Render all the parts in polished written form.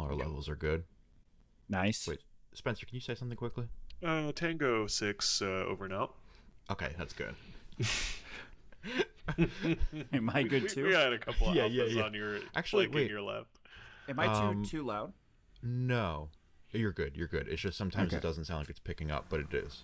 smaller levels are good. Nice. Wait, Spencer, can you say something quickly? Tango 6 over and out. Okay, that's good. Am I good too? We had a couple of Yeah, alphas yeah. on your Actually, flanking your left. Am I too loud? No, you're good. You're good. It's just sometimes Okay. it doesn't sound like it's picking up, but it is.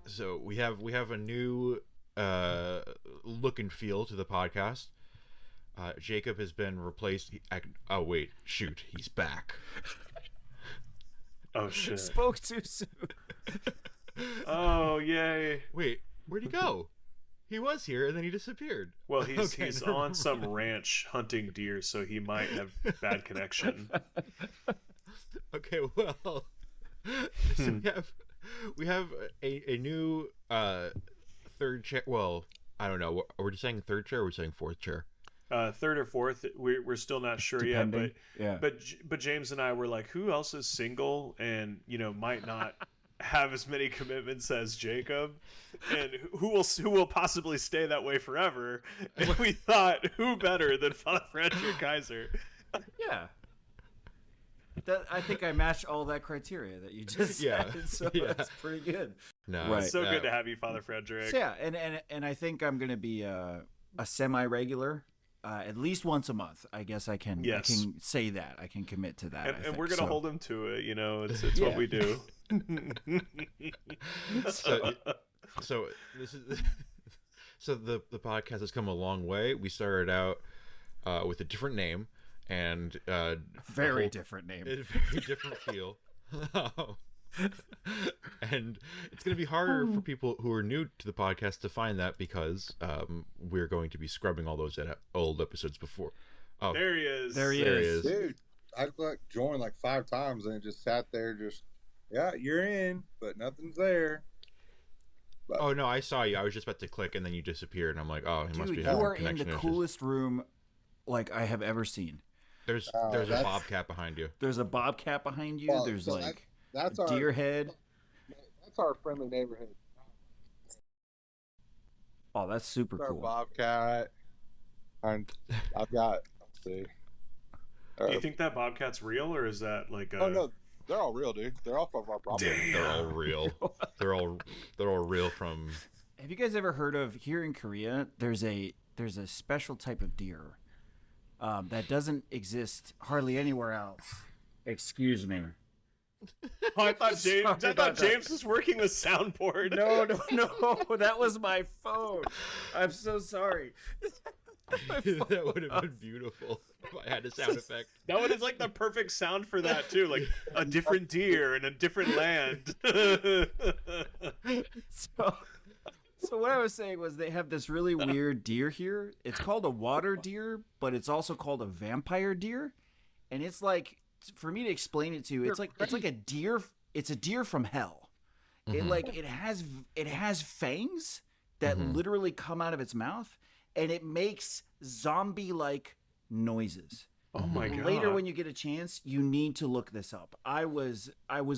So we have a new look and feel to the podcast. Jacob has been replaced. Oh wait, shoot, he's back. Oh shit! Spoke too soon. Oh yay! Wait, where'd he go? He was here and then he disappeared. Well, he's Okay, he's never on some mind. ranch hunting deer, so he might have bad connection. Okay, well, so we have a new third chair. Well, I don't know. Are we saying third chair or are we saying fourth chair? Third or fourth, we're still not sure yet. Depending. Yeah. But James and I were like, who else is single and might not have as many commitments as Jacob, and who will possibly stay that way forever? And we thought, who better than Father Frederick Keiser? Yeah. I think I matched all that criteria that you just said, so Yeah. that's pretty good. No, Right. So good to have you, Father Frederick. So yeah, and I think I'm gonna be a semi-regular, at least once a month. I guess I can say that. I can commit to that. And we're gonna hold him to it. It's what we do. So this is so the podcast has come a long way. We started out with a different name and very different name, a very different feel. And it's going to be harder for people who are new to the podcast to find that because we're going to be scrubbing all those old episodes before. Oh, There he is. There he there he is. is. Dude, I joined like 5 times and it just sat there yeah, you're in, but nothing's there. But, Oh no, I saw you. I was just about to click and then you disappeared and I'm like, oh, he must Dude, be you having are in connection the issues. coolest room like I have ever seen. There's a that's- bobcat behind you. There's a bobcat behind you. Well, There's so like that's a our deer head. That's our friendly neighborhood. Oh, that's super Our cool. bobcat. And I've got, let's see. Do you think that bobcat's real, or is that like a... Oh no, they're all real, dude. They're off of our property. They're all real. they're all real from. Have you guys ever heard of here in Korea? There's a special type of deer that doesn't exist hardly anywhere else. Excuse me. Oh, I thought Sorry about that. James was working the soundboard. No, that was my phone. I'm so sorry. That would have been beautiful if I had a sound effect. That one is like the perfect sound for that too, like a different deer in a different land. So what I was saying was they have this really weird deer here. It's called a water deer, but it's also called a vampire deer. And it's like, for me to explain it to you, it's like a deer. It's a deer from hell. It has fangs that literally come out of its mouth, and it makes zombie-like noises. Oh my god! Later, when you get a chance, you need to look this up. I was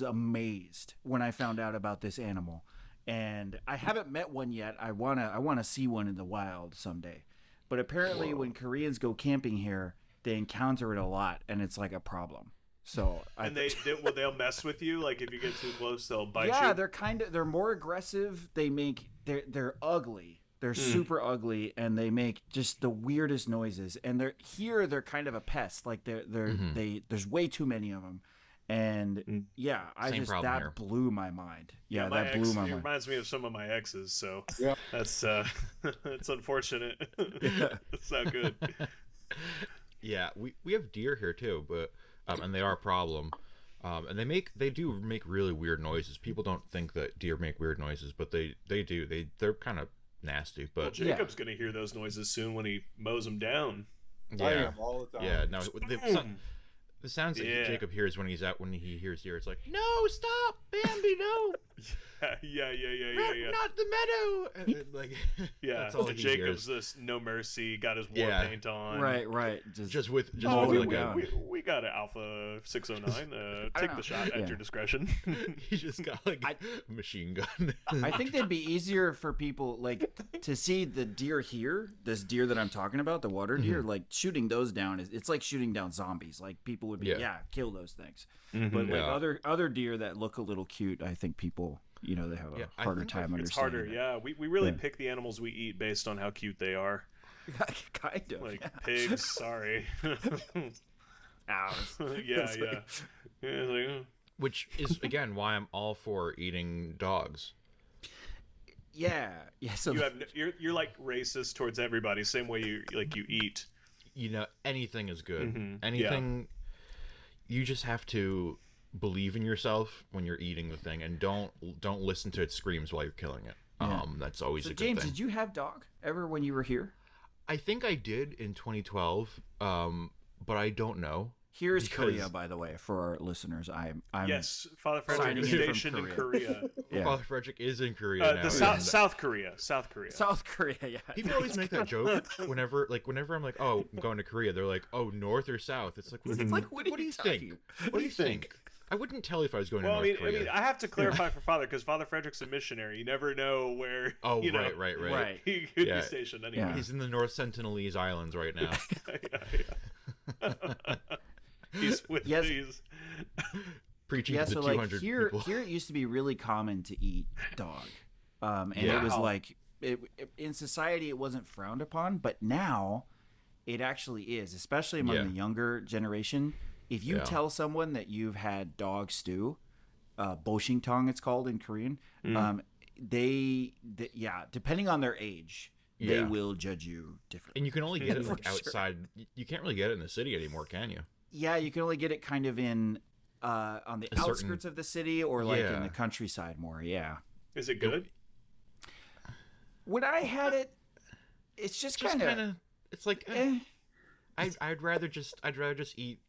amazed when I found out about this animal, and I haven't met one yet. I wanna see one in the wild someday. But apparently, when Koreans go camping here, they encounter it a lot, and it's like a problem. So they'll mess with you. Like if you get too close, they'll bite you. yeah, they're more aggressive. They're ugly. They're super ugly, and they make just the weirdest noises. And they're kind of a pest. Like there's way too many of them. And yeah, that blew my mind. Yeah, that blew my mind. It reminds me of some of my exes. So Yeah. that's it's unfortunate. It's not good. Yeah, we have deer here too, but and they are a problem. And they do make really weird noises. People don't think that deer make weird noises, but they do. They're kind of nasty. Well, But Jacob's gonna hear those noises soon when he mows them down. I yeah, am all the time. yeah. No, the sounds that Yeah. Jacob hears when he hears deer, it's like, no, stop, Bambi, no, yeah. not the meadow. And then, like, Yeah, that's all he Jacob's hears. this no mercy, got his war Yeah. paint on. Right. Just with Oh, like we got an Alpha 609. Take know. the shot at Yeah. your discretion. he just got like a machine gun. I think that'd be easier for people like to see the deer here, this deer that I'm talking about, the water deer, like shooting those down it's like shooting down zombies. Like people would be, kill those things. But like other deer that look a little cute, I think people, they have a harder time understanding. It's harder, that. yeah. We really pick the animals we eat based on how cute they are. Kind of. Like pigs, sorry. Ows. Yeah. It's like, oh. Which is again why I'm all for eating dogs. Yeah. So you're like racist towards everybody, same way you eat. Anything is good. Mhm. Anything. You just have to believe in yourself when you're eating the thing, and don't listen to its screams while you're killing it. Yeah. That's always So a good James, thing. did you have dog ever when you were here? I think I did in 2012, but I don't know. Here's Because- Korea, by the way, for our listeners. I'm Yes, Father Frederick signing is in from stationed in Korea. Yeah. Father Frederick is in Korea now. South Korea. South Korea. South Korea. Yeah. People always make that joke whenever I'm like, oh, I'm going to Korea. They're like, oh, north or south? It's like, what do you think? What do you think? I wouldn't tell you if I was going to North Korea. I have to clarify for Father because Father Frederick's a missionary. You never know where. Oh, right. right. He could Yeah. be stationed anywhere. Yeah. He's in the North Sentinelese Islands right now. He's with Yes. these. Preaching Yeah, to the so 200 like here people. it used to be really common to eat dog, and Yeah. it was Wow. like in society it wasn't frowned upon, but now it actually is, especially among Yeah. the younger generation. If you Yeah. tell someone that you've had dog stew, boshingtong it's called in Korean, they depending on their age, they Yeah. will judge you differently. And you can only get it For like sure. outside. You can't really get it in the city anymore, can you? Yeah, you can only get it kind of in on the A certain- outskirts of the city or like in Yeah. the countryside more. Yeah. Is it good? When I had it, it's just Just kind of. it's like I'd rather just eat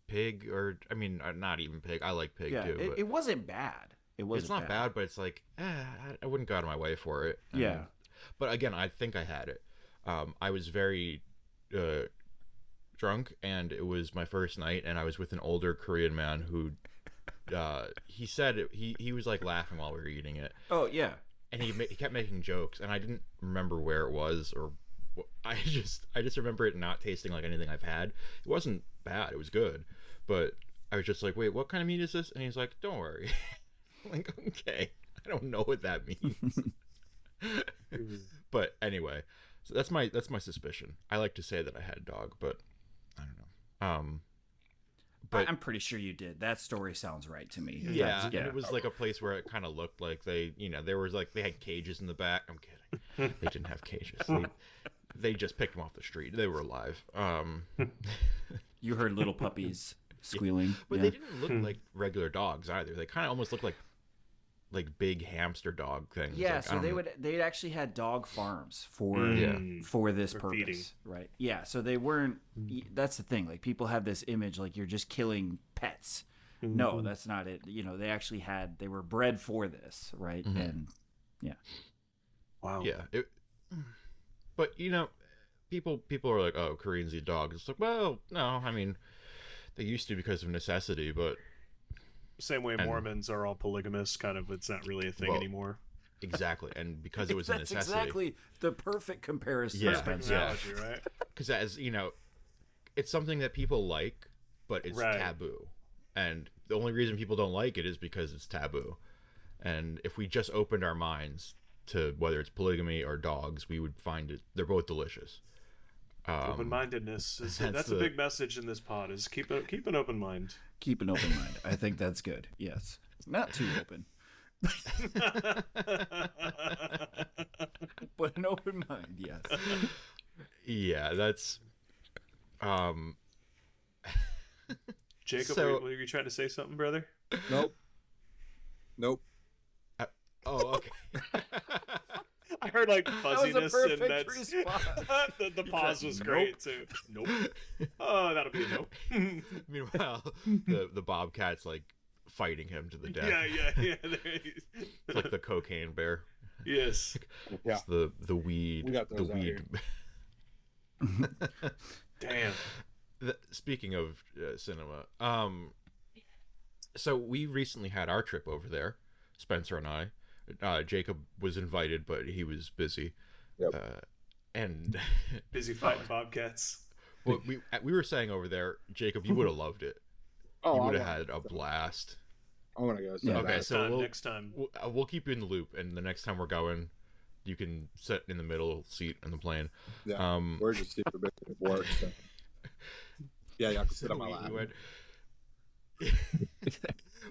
pig, or I mean, not even pig. I like pig Yeah, too. But it wasn't bad. It wasn't. it's not bad, but it's like I wouldn't go out of my way for it. Yeah. But again, I think I had it. I was very drunk, and it was my first night, and I was with an older Korean man who he said he was like laughing while we were eating it, Oh yeah. and he kept making jokes, and I didn't remember where it was, or I just remember it not tasting like anything I've had. It wasn't bad, it was good, but I was just like, wait, what kind of meat is this? And he's like, don't worry. I'm like, okay, I don't know what that means. But anyway, so that's my suspicion. I like to say that I had dog, but I don't know. But I'm pretty sure you did. That story sounds right to me. yeah, That's- and it was like a place where it kind of looked like they had cages in the back. I'm kidding. They didn't have cages. They just picked them off the street. They were alive. You heard little puppies squealing. But yeah. they didn't look like regular dogs either. They kind of almost looked like big hamster dog things. Yeah, Like, I so don't know. they actually had dog farms for Mm. for this For purpose, feeding. right? Yeah, so they weren't. That's the thing. Like people have this image like you're just killing pets. No, that's not it. They actually they were bred for this, right? And Wow. Yeah. But people are like, oh, Koreans eat dogs. It's like, well, no, I mean, they used to because of necessity, but Same way Mormons are all polygamous. Kind of, it's not really a thing Well, anymore. exactly, and because it was a that's necessity. exactly the perfect comparison. Yeah. Spencer. Analogy, right? Because as it's something that people like, but it's Right. taboo, and the only reason people don't like it is because it's taboo. And if we just opened our minds to whether it's polygamy or dogs, we would find they're both delicious. Open-mindedness. That's a big message in this pod. Is keep an open mind. Keep an open mind. I think that's good. Yes, not too open, but an open mind. Yes. Yeah, that's Jacob, So- were you trying to say something, brother? Nope. oh, okay. I heard like That was a fuzziness, and perfect that's response. the pause was great too. Nope. Oh, that'll be a nope. Meanwhile, the bobcat's like fighting him to the death. Yeah. It's like the cocaine bear. Yes. Yeah. It's the weed. We got the those out weed. Damn. Speaking of cinema, so we recently had our trip over there, Spencer and I. Jacob was invited, but he was busy. Yep. And Busy fighting bobcats. what we were saying over there, Jacob, you would have loved it. Oh, You I would have want had a blast. I want to go. So Yeah. Okay, bad. so Next time. we'll keep you in the loop, and the next time we're going, you can sit in the middle seat in the plane. Yeah, we're just super busy at work. So. Yeah, y'all can sit on my lap.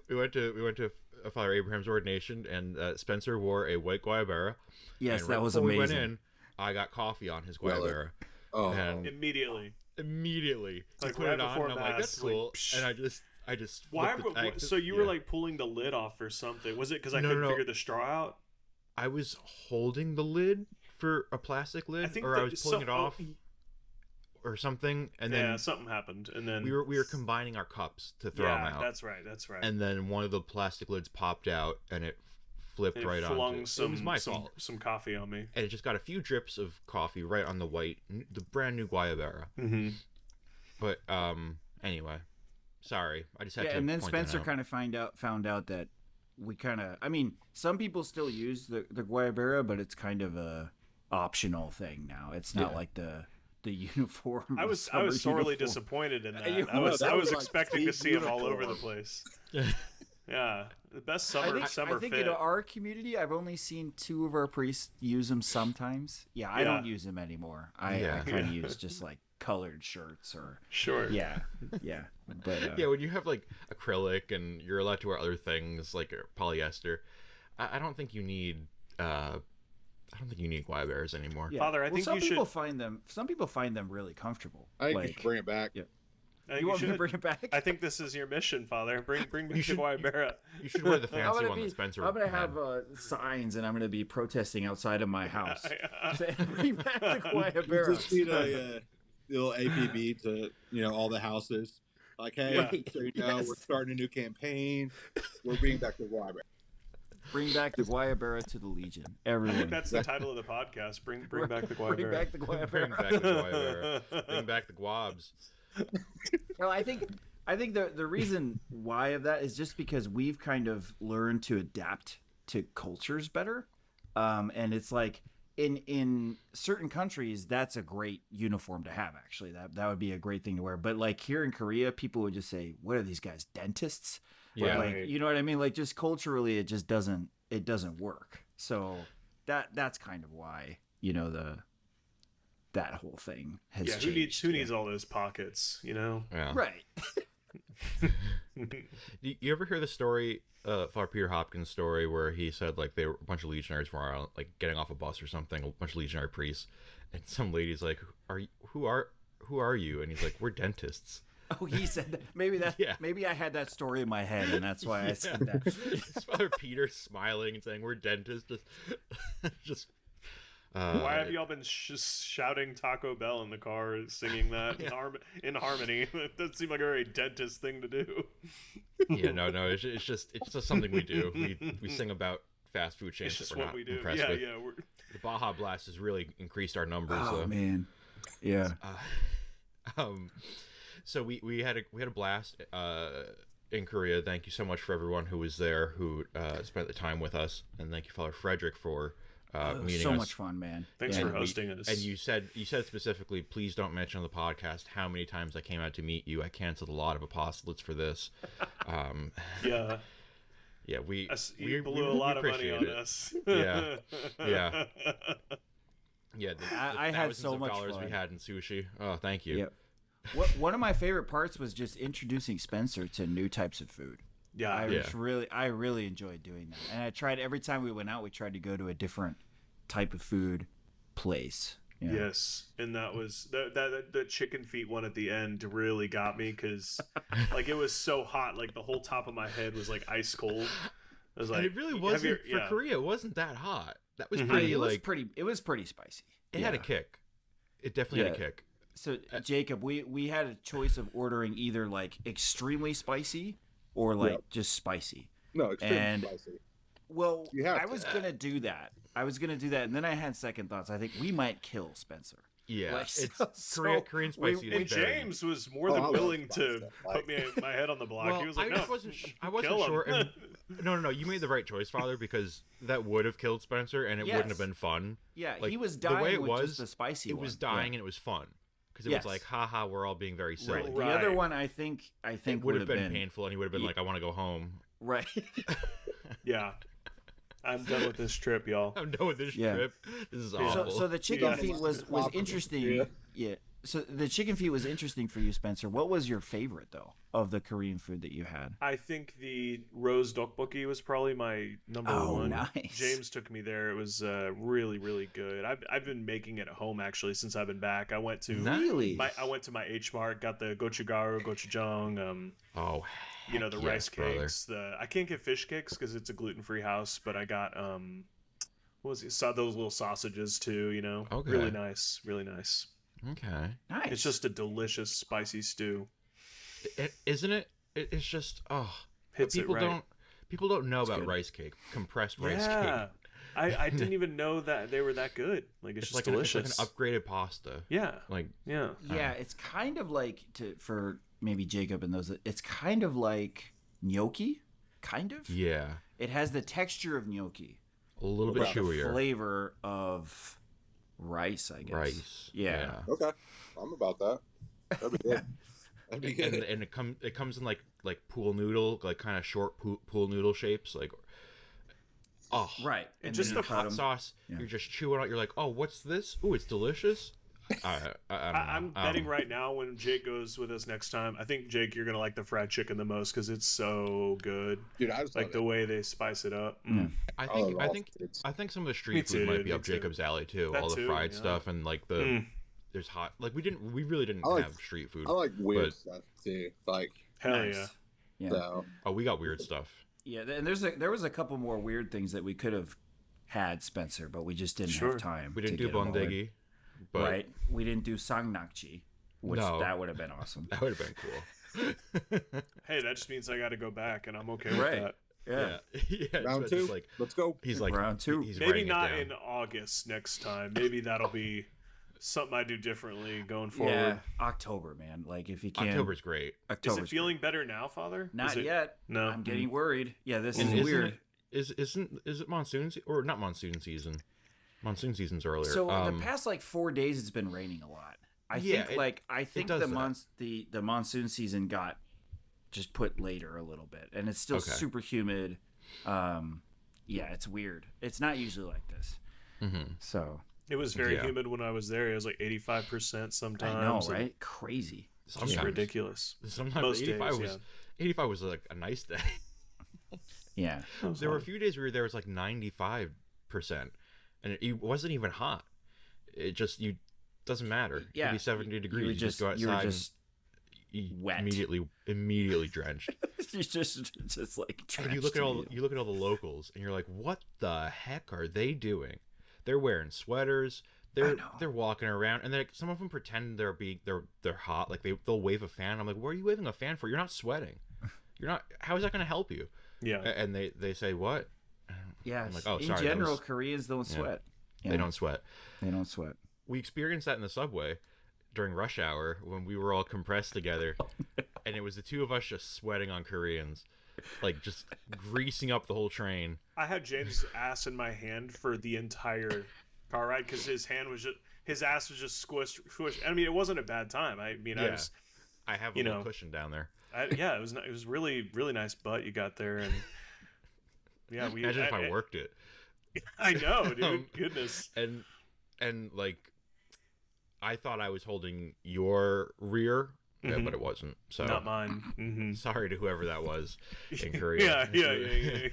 We went to Father Abraham's ordination, and Spencer wore a white guayabera. Yes, and that was before amazing. we went in, I got coffee on his guayabera. Oh, And Immediately. immediately Like, he put right it on, before and I'm like, Mass, that's like, cool. psh. And I just Why? flipped it- So you were yeah. like pulling the lid off or something? Was it because I No, couldn't no. figure the straw out? I was holding the lid for a plastic lid, or I was pulling it off, or something, and then something happened, and then we were combining our cups to throw them out. That's right. And then one of the plastic lids popped out, and it flipped And it right flung onto. some, It was my some, fault, some coffee on me. and it just got a few drips of coffee right on the the brand new guayabera. Mm-hmm. But anyway, sorry, I just had to. And then point that Spencer out. kind of found out that we kind of, I mean, some people still use the guayabera, but it's kind of a optional thing now. It's not like the uniform. I was summer sorely uniform. disappointed in that. You I was that I was was like expecting to see him all over the uniform. place. Yeah, the best I summer think fit. in our community, I've only seen 2 of our priests use them sometimes. Yeah, I Yeah. don't use them anymore. I Yeah. kind of Yeah. use just like colored shirts or Sure. yeah. But Yeah, when you have like acrylic and you're allowed to wear other things like polyester, I don't think you need. I don't think you need guayaberas anymore. yeah. Father, I think some you people should- find them. Some people find them really comfortable. I think like, you should bring it back. Yeah. I think You want me to should. bring it back? I think this is your mission, Father. Bring back the should- guayabera. You should wear the I'm fancy gonna one be- that Spencer. I'm gonna had. have signs, and I'm gonna be protesting outside of my house. Saying, bring back the You guayabera. just need a little APB to all the houses. Like, hey, Right. so we're Yes. starting a new campaign. We're bringing back the Wyber. Bring back the guayabera to the Legion. I Everyone. think that's the title of the podcast. Bring back the guayabera. Bring back the Bring guayabera. back the guayabera. Bring back the guabs. Well, I think the reason why of that is just because we've kind of learned to adapt to cultures better, and it's like in certain countries that's a great uniform to have. Actually, that would be a great thing to wear. But like here in Korea, people would just say, "What are these guys, dentists?" Yeah. Like, you know what I mean? Like just culturally, it just doesn't work. So that's kind of why that whole thing has Yeah, changed. who needs all those pockets? You know. Yeah. Right. You ever hear the story, Father Peter Hopkins' story, where he said like they were a bunch of legionaries were like getting off a bus or something, a bunch of legionary priests, and some lady's like, who are you? And he's like, we're dentists. Oh, he said that. Yeah. Maybe I had that story in my head, and that's why I said that. It's Father Peter smiling and saying, we're dentists. Just Why have y'all been shouting Taco Bell in the car, singing that in harmony? It doesn't seem like a very dentist thing to do. Yeah, no, it's just something we do. We sing about fast food chains It's just that we're what not we do. impressed Yeah, with. yeah. The Baja Blast has really increased our numbers. Oh though. man, yeah. So we had a blast in Korea. Thank you so much for everyone who was there, who spent the time with us, and thank you, Father Frederick, for It was meeting so us. much fun, man. Thanks Yeah. for hosting us. And you said specifically, please don't mention on the podcast how many times I came out to meet you. I canceled a lot of apostolates for this. Yeah. Yeah, You blew a lot of money on appreciate it. us. Yeah. Yeah. Yeah, I had so much dollars fun. we had in sushi. Oh, thank you. Yep. One of my favorite parts was just introducing Spencer to new types of food. Yeah. I really enjoyed doing that, and I tried every time we went out. We tried to go to a different type of food place. Yeah. Yes, and that was the chicken feet one at the end really got me because like it was so hot, like the whole top of my head was like ice cold. I was like, And it really have wasn't you- for Korea. It wasn't that hot. That was Mhm. pretty It was pretty spicy. It had a kick. It definitely had a kick. So Jacob, we had a choice of ordering either like extremely spicy or like just spicy. No, extremely And- spicy. Well, You have I to. was gonna do that. And then I had second thoughts. I think we might kill Spencer. Yeah, Like, it's so Korean we- spicy. And is very- James was more Oh, than I love willing spicy to stuff. put my head on the block. Well, He was like, I no, just wasn't. I kill wasn't him." sure. And, no. You made the right choice, Father, because that would have killed Spencer, and it wouldn't have Yes. been fun. Yeah, Like, he was the dying way it with was, just the spicy It one. was dying, Yeah. and it was fun because it Yes. was like, haha, we're all being very silly. Right. Right. The other one, I think It would have been painful, and he would have been Ye- like, I want to go home. right. Yeah. I'm done with this trip, y'all. I'm done with this Yeah. trip. This is So, awful. so the chicken Yeah. feet was Awful. interesting. Yeah. Yeah. So the chicken feet was interesting for you, Spencer. What was your favorite though of the Korean food that you had? I think the rose dokboki was probably my number Oh, one. nice. James took me there. It was really, really good. I've been making it at home actually since I've been back. I went to Really? I went to my H Mart, got the gochugaru, gochujang, oh, you know, the heck rice yes, brother. cakes. I can't get fish cakes because it's a gluten-free house, but I got what was it? Those little sausages too. You know, Okay. really nice, really nice. Okay. Nice. It's just a delicious spicy stew. Isn't it? It's just Hits it people right. don't know about good. rice cake, compressed rice Yeah, cake. I didn't even know that they were that good. Like it's, It's just like delicious. an upgraded pasta. Yeah, Like yeah. yeah, it's kind of like for maybe Jacob and those. It's kind of like gnocchi, kind of. yeah, It has the texture of gnocchi, a little bit but the chewier. flavor of rice, I guess. Rice. Yeah. Okay, I'm about that. That'd be good. That'd be good. And it comes in like pool noodle, like kind of short pool noodle shapes, like Right. And And just then the you cut hot 'em. sauce. Yeah. You're just chewing out. You're like, oh, what's this? Ooh, it's delicious. I'm betting right now when Jake goes with us next time. I think Jake, you're gonna like the fried chicken the most because it's so good. Dude, I just Like love the it. way they spice it up. I love think it I all. think It's- I think some of the Me street too, food might be me up too. Jacob's alley too. That All the too, fried yeah. stuff and like the there's hot. Like we really didn't I like- have street food. I like weird but- stuff too. Like, Hell Nice. yeah. Yeah. so Oh, we got weird stuff. Yeah, and there was a couple more weird things that we could have had, Spencer, but we just didn't Sure. have time. We didn't to do get 'em all in. bondegi, but Right. We didn't do sangnakji, which No. that would have been awesome. that would have been cool. Hey, that just means I got to go back, and I'm okay Right. with that. Yeah. yeah. round it's two. just like Let's go. he's like Round two. He's Maybe writing it not down. in August next time. Maybe that'll be something I do differently going forward. Yeah, October, man. Like if you can. October's great. Is October's it feeling better now, Father? Not Is it- yet. No. I'm getting worried. Yeah, this And is isn't weird. it- Is it monsoon or not monsoon season? Monsoon season's earlier. So the past like 4 days, it's been raining a lot. I Yeah, think I think does that. the monsoon season got just put later a little bit, and it's still Okay. super humid. Yeah, it's weird. It's not usually like this. Mhm. So It was very Yeah. humid when I was there. It was like 85% sometimes. I know, and right? Crazy. It's just Sometimes. ridiculous. Sometimes Most 85 days, was 85 was like a nice day. Yeah. There were a few days where there was like 95%, and it wasn't even hot. It just doesn't matter. It Yeah. could be 70 degrees. You You just go you were outside just and wet. immediately drenched. you just like And you look at all the locals, and you're like, what the heck are they doing? They're wearing sweaters. know. They're walking around, and some of them pretend they're hot. Like they'll wave a fan. I'm like, what are you waving a fan for? You're not sweating. You're not. How is that going to help you? Yeah. And they say what? Yeah. I'm like, oh, in sorry, that general, was- Koreans don't sweat. Yeah, They don't sweat. They don't sweat. We experienced that in the subway during rush hour when we were all compressed together, and it was the two of us just sweating on Koreans, like just greasing up the whole train. I had James' ass in my hand for the entire car ride because his ass was just squished. I mean, it wasn't a bad time. I mean, Yeah. I have a You little know. cushion down there. it was really really nice butt you got there, and yeah, Imagine if I worked it. I know, dude. Um, Goodness. And like, I thought I was holding your rear, yeah, but it wasn't. So Not mine. Mm-hmm. sorry to whoever that was in Korea. yeah.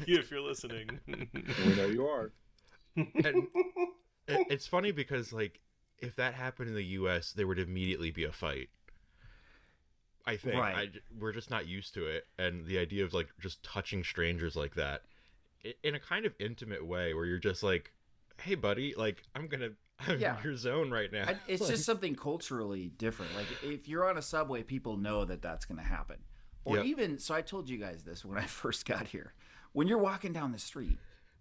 If you're listening. We know you are. And it's funny because like if that happened in the U.S., there would immediately be a fight. I think Right. we're just not used to it, and the idea of like just touching strangers like that, in a kind of intimate way, where you're just like, hey, buddy, like I'm in your zone right now. It's just something culturally different. Like if you're on a subway, people know that that's going to happen. Or even, so I told you guys this when I first got here. When you're walking down the street,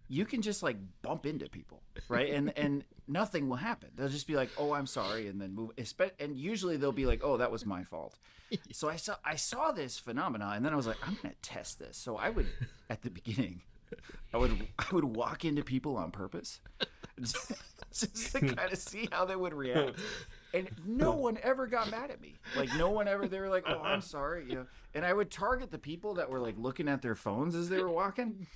you can just like bump into people, right? And nothing will happen. They'll just be like, "Oh, I'm sorry," and then move. And usually they'll be like, "Oh, that was my fault." So I saw this phenomena, and then I was like, "I'm gonna test this." So I would, at the beginning, I would walk into people on purpose, just to kind of see how they would react. And no one ever got mad at me. Like no one ever. They were like, "Oh, I'm sorry," you know. And I would target the people that were like looking at their phones as they were walking.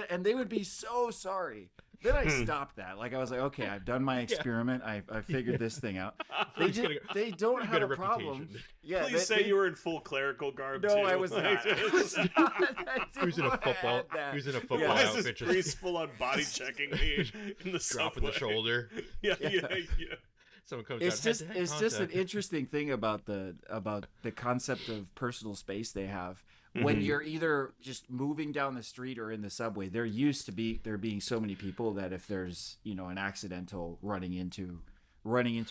And they would be so sorry. Then I stopped that. Like I was like, okay, I've done my experiment. I figured this thing out. They don't have a problem. Yeah. Please say you were in full clerical garb. No, too. I was not. Who's in a football? Who's in a football Why is outfit? this priest full on body checking me in the dropping the subway? shoulder. Yeah. Someone comes It's out, just it's just an interesting thing about the concept of personal space they have. When you're either just moving down the street or in the subway, there being so many people that if there's an accidental running into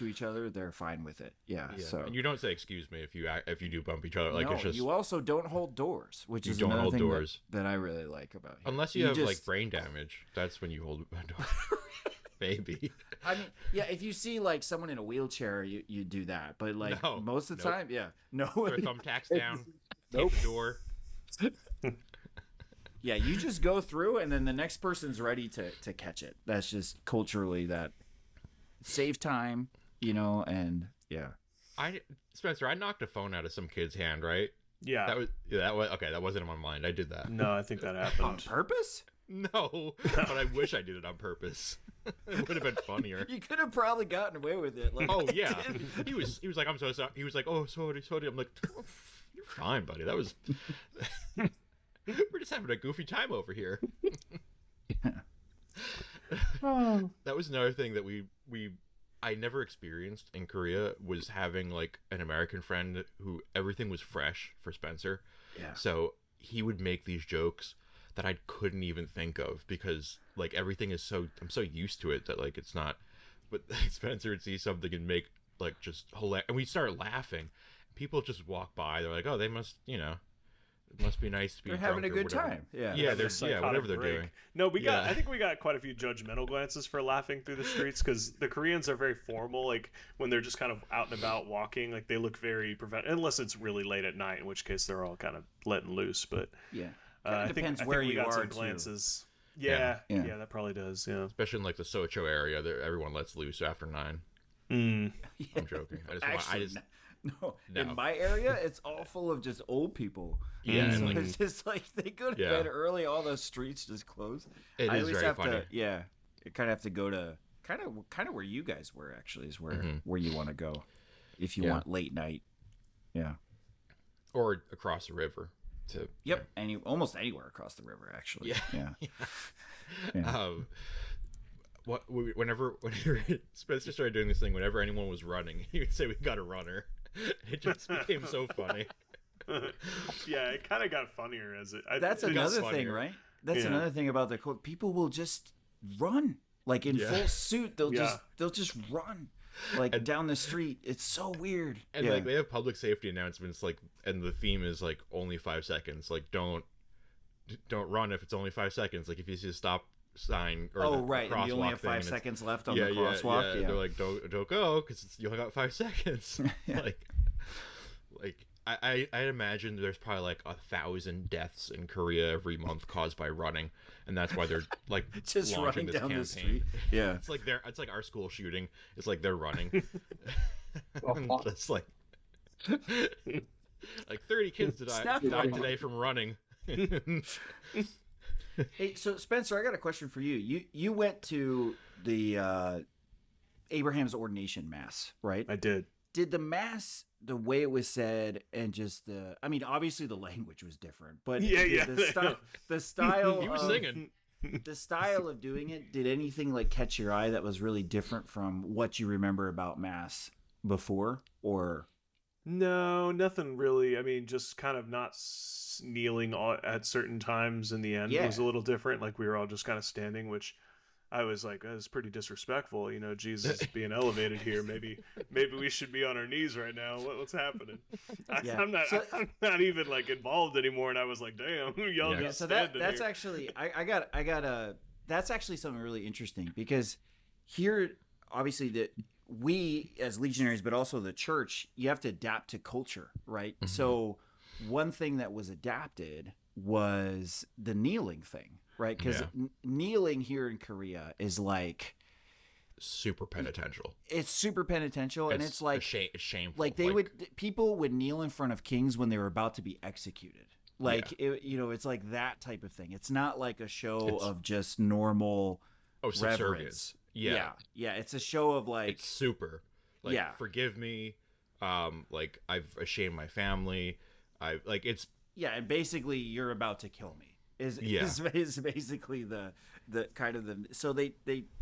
each other, they're fine with it. Yeah. So and you don't say excuse me if you do bump each other. Like no, it's just you also don't hold doors, which is don't another hold thing doors. that I really like about here. Unless you have like brain damage, that's when you hold a door. Maybe. I mean, yeah, if you see like someone in a wheelchair, you do that, but like most of the time, no. Throw thumbtacks down. Tape the door. Yeah, you just go through, and then the next person's ready to catch it. That's just culturally that save time, and yeah. Spencer, I knocked a phone out of some kid's hand, right? Yeah. That was okay. That wasn't in my mind. I did that. No, I think that happened On purpose. No, but I wish I did it on purpose. It would have been funnier. You could have probably gotten away with it. Like, oh yeah, he was like, I'm so sorry. He was like, oh sorry. I'm like, oh, you're fine, buddy. That was. We're just having a goofy time over here. That was another thing that I never experienced in Korea, was having like an American friend who everything was fresh for Spencer. Yeah. So he would make these jokes that I couldn't even think of because like everything is I'm so used to it that like it's not. But Spencer would see something and make like just hilarious, and we start laughing. People just walk by. They're like, oh, they must, it must be nice to be. They're having a good time. Yeah, whatever they're doing. No, I think we got quite a few judgmental glances for laughing through the streets because the Koreans are very formal. Like when they're just kind of out and about walking, like they look very professional. Unless it's really late at night, in which case they're all kind of letting loose. But yeah, I depends think where we you got are some glances. Yeah, that probably does. Yeah, especially in like the Socho area, everyone lets loose after 9. Mm. I'm joking. No, in my area, it's all full of just old people. Yeah, so and like, it's just like they go to bed early. All those streets just close. It is very funny. You kind of have to go to kind of where you guys were actually is where you want to go if you want late night. Yeah, or across the river. Almost anywhere across the river actually. Yeah. Whenever Spencer started doing this thing, whenever anyone was running, he would say, "We got a runner." It just became so funny. Yeah, it kind of got funnier as it. That's another thing, right? That's another thing about the code. People will just run, like in full suit. They'll just run, like down the street. It's so weird. And like they have public safety announcements, like, and the theme is like only 5 seconds. Like don't run if it's only 5 seconds. Like if you see a stop sign or right, and you only have 5 seconds left on the crosswalk. Yeah. They're like, don't go because you only got 5 seconds. Like I imagine there's probably like 1,000 deaths in Korea every month caused by running, and that's why they're like just launching running this down campaign. the street. Yeah, it's like our school shooting. It's like they're running. Just like 30 kids died today from running. Hey, so Spencer, I got a question for you. You went to the Abraham's ordination mass, right? I did. Did the mass, the way it was said, and just obviously the language was different, but the style you were singing. The style of doing it, did anything like catch your eye that was really different from what you remember about mass before, or? No, nothing really. I mean, just kind of not kneeling at certain times in the end was a little different. Like we were all just kind of standing, which I was like, that's pretty disrespectful. You know, Jesus is being elevated here. Maybe we should be on our knees right now. What's happening? Yeah. I'm not even like involved anymore. And I was like, damn, y'all Yeah. just So that's actually I got a that's actually something really interesting, because here obviously we as legionaries, but also the church, you have to adapt to culture, right? Mm-hmm. So one thing that was adapted was the kneeling thing, right? Because kneeling here in Korea is like super penitential. it's super penitential, and it's like shameful. like people would kneel in front of kings when they were about to be executed. Like it's like that type of thing. It's not like a show of just normal subservience. reverence. Yeah. It's a show of like It's super. Like, forgive me. Like, I've ashamed my family. It's and basically you're about to kill me. Is basically the kind of the so they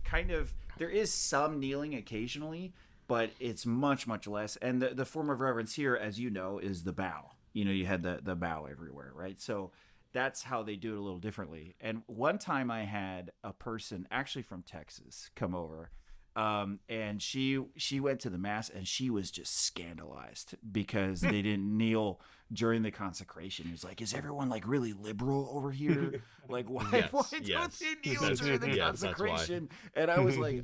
kind of there is some kneeling occasionally, but it's much less. And the form of reverence here, as you know, is the bow. You know, you had the bow everywhere, right? So that's how they do it a little differently. And one time I had a person actually from Texas come over, and she went to the mass, and she was just scandalized because they didn't kneel during the consecration. He was like, is everyone like really liberal over here? Like, why don't they kneel during the consecration? And I was like,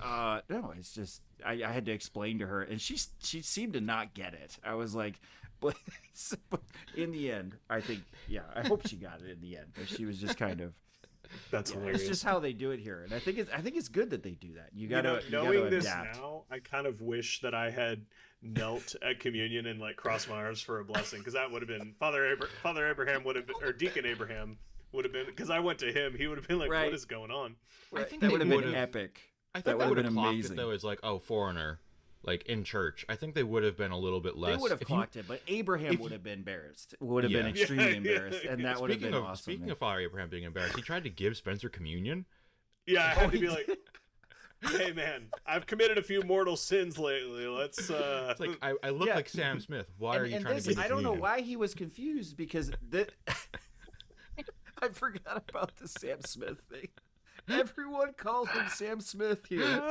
no, it's just I had to explain to her, and she seemed to not get it. I was like, but in the end, I think, I hope she got it in the end. But she was just kind of, that's hilarious. It's just how they do it here, and I think it's good that they do that. You gotta knowing this adapt. now, I kind of wish that I had knelt at communion and like crossed my arms for a blessing, because that would have been Father Abraham would have been, or Deacon Abraham would have been, because I went to him, he would have been like, what is going on? I think that would have been epic. I think that would have been amazing. It though as like, oh, foreigner. Like in church, I think they would have been a little bit less. They would have clocked it, but Abraham would have been embarrassed. Would have been extremely embarrassed, and that would have been awesome. Speaking of Father Abraham being embarrassed, he tried to give Spencer communion. Yeah, I had to be like, "Hey, man, I've committed a few mortal sins lately. Let's." It's like I look like Sam Smith. Why are you trying to give me I don't know communion? why he was confused, because I forgot about the Sam Smith thing. Everyone called him Sam Smith here.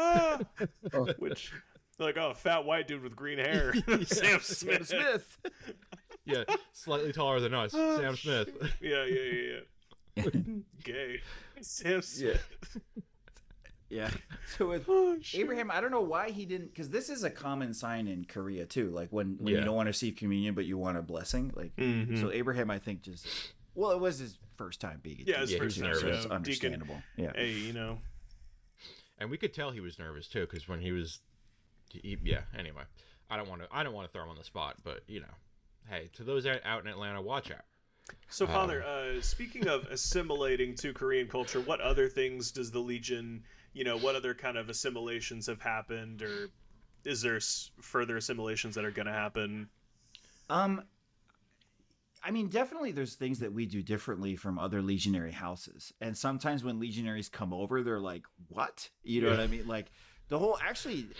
Which. Like, oh, fat white dude with green hair. Sam Smith. Yeah, slightly taller than us. Sam Smith. Yeah. Gay. Sam Smith. Yeah. So with Abraham, I don't know why he didn't, because this is a common sign in Korea too. Like when you don't want to receive communion, but you want a blessing. Like so Abraham, I think just it was his first time being. His first time. So it's understandable. Deacon, hey, And we could tell he was nervous too, because when he was. Anyway, I don't want to throw him on the spot, but hey, to those out in Atlanta, watch out. So, Father, speaking of assimilating to Korean culture, what other things does the Legion, what other kind of assimilations have happened, or is there further assimilations that are going to happen? I mean, definitely there's things that we do differently from other legionary houses, and sometimes when legionaries come over, they're like, "What?" You know what I mean? Like. The whole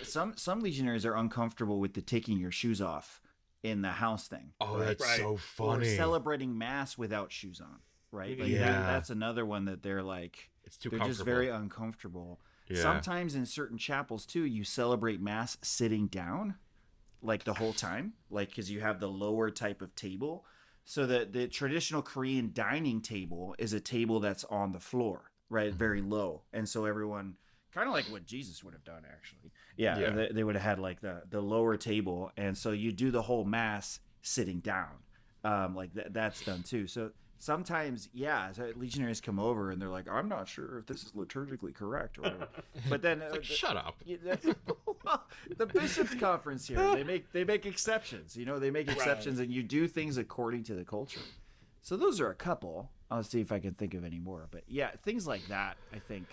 some legionaries are uncomfortable with the taking your shoes off in the house thing. Oh, that's so funny. Or celebrating mass without shoes on, right? Like that's another one that they're like they're just very uncomfortable. Yeah. Sometimes in certain chapels too, you celebrate mass sitting down, like the whole time, like because you have the lower type of table. So the traditional Korean dining table is a table that's on the floor, right, very low, and so everyone. Kind of like what Jesus would have done, actually. Yeah. They would have had like the lower table, and so you do the whole mass sitting down, like that's done too. So sometimes, so legionaries come over and they're like, "I'm not sure if this is liturgically correct," or whatever. But then, shut up. The bishops' conference here, they make exceptions. They make exceptions, and you do things according to the culture. So those are a couple. I'll see if I can think of any more. But things like that, I think.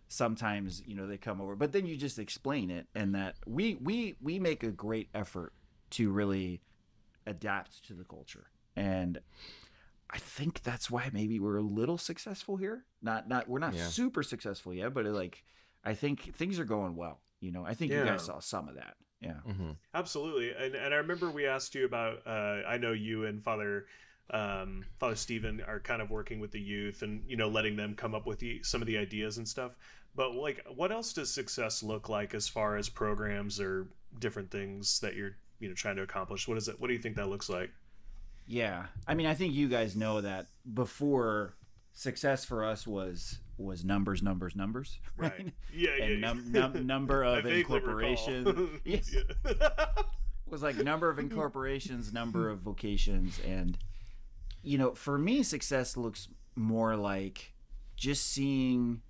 Sometimes they come over, but then you just explain it, and that we make a great effort to really adapt to the culture, and I think that's why maybe we're a little successful here. We're not super successful yet, but I think things are going well. I think you guys saw some of that. Yeah, absolutely. And I remember we asked you about. I know you and Father Father Stephen are kind of working with the youth and, letting them come up with some of the ideas and stuff. But like, what else does success look like as far as programs or different things that you're, trying to accomplish? What is it? What do you think that looks like? Yeah. I mean, I think you guys know that before, success for us was numbers, Right. Yeah. And number I of vaguely incorporations. Yes. It was like number of incorporations, number of vocations. And, for me, success looks more like just seeing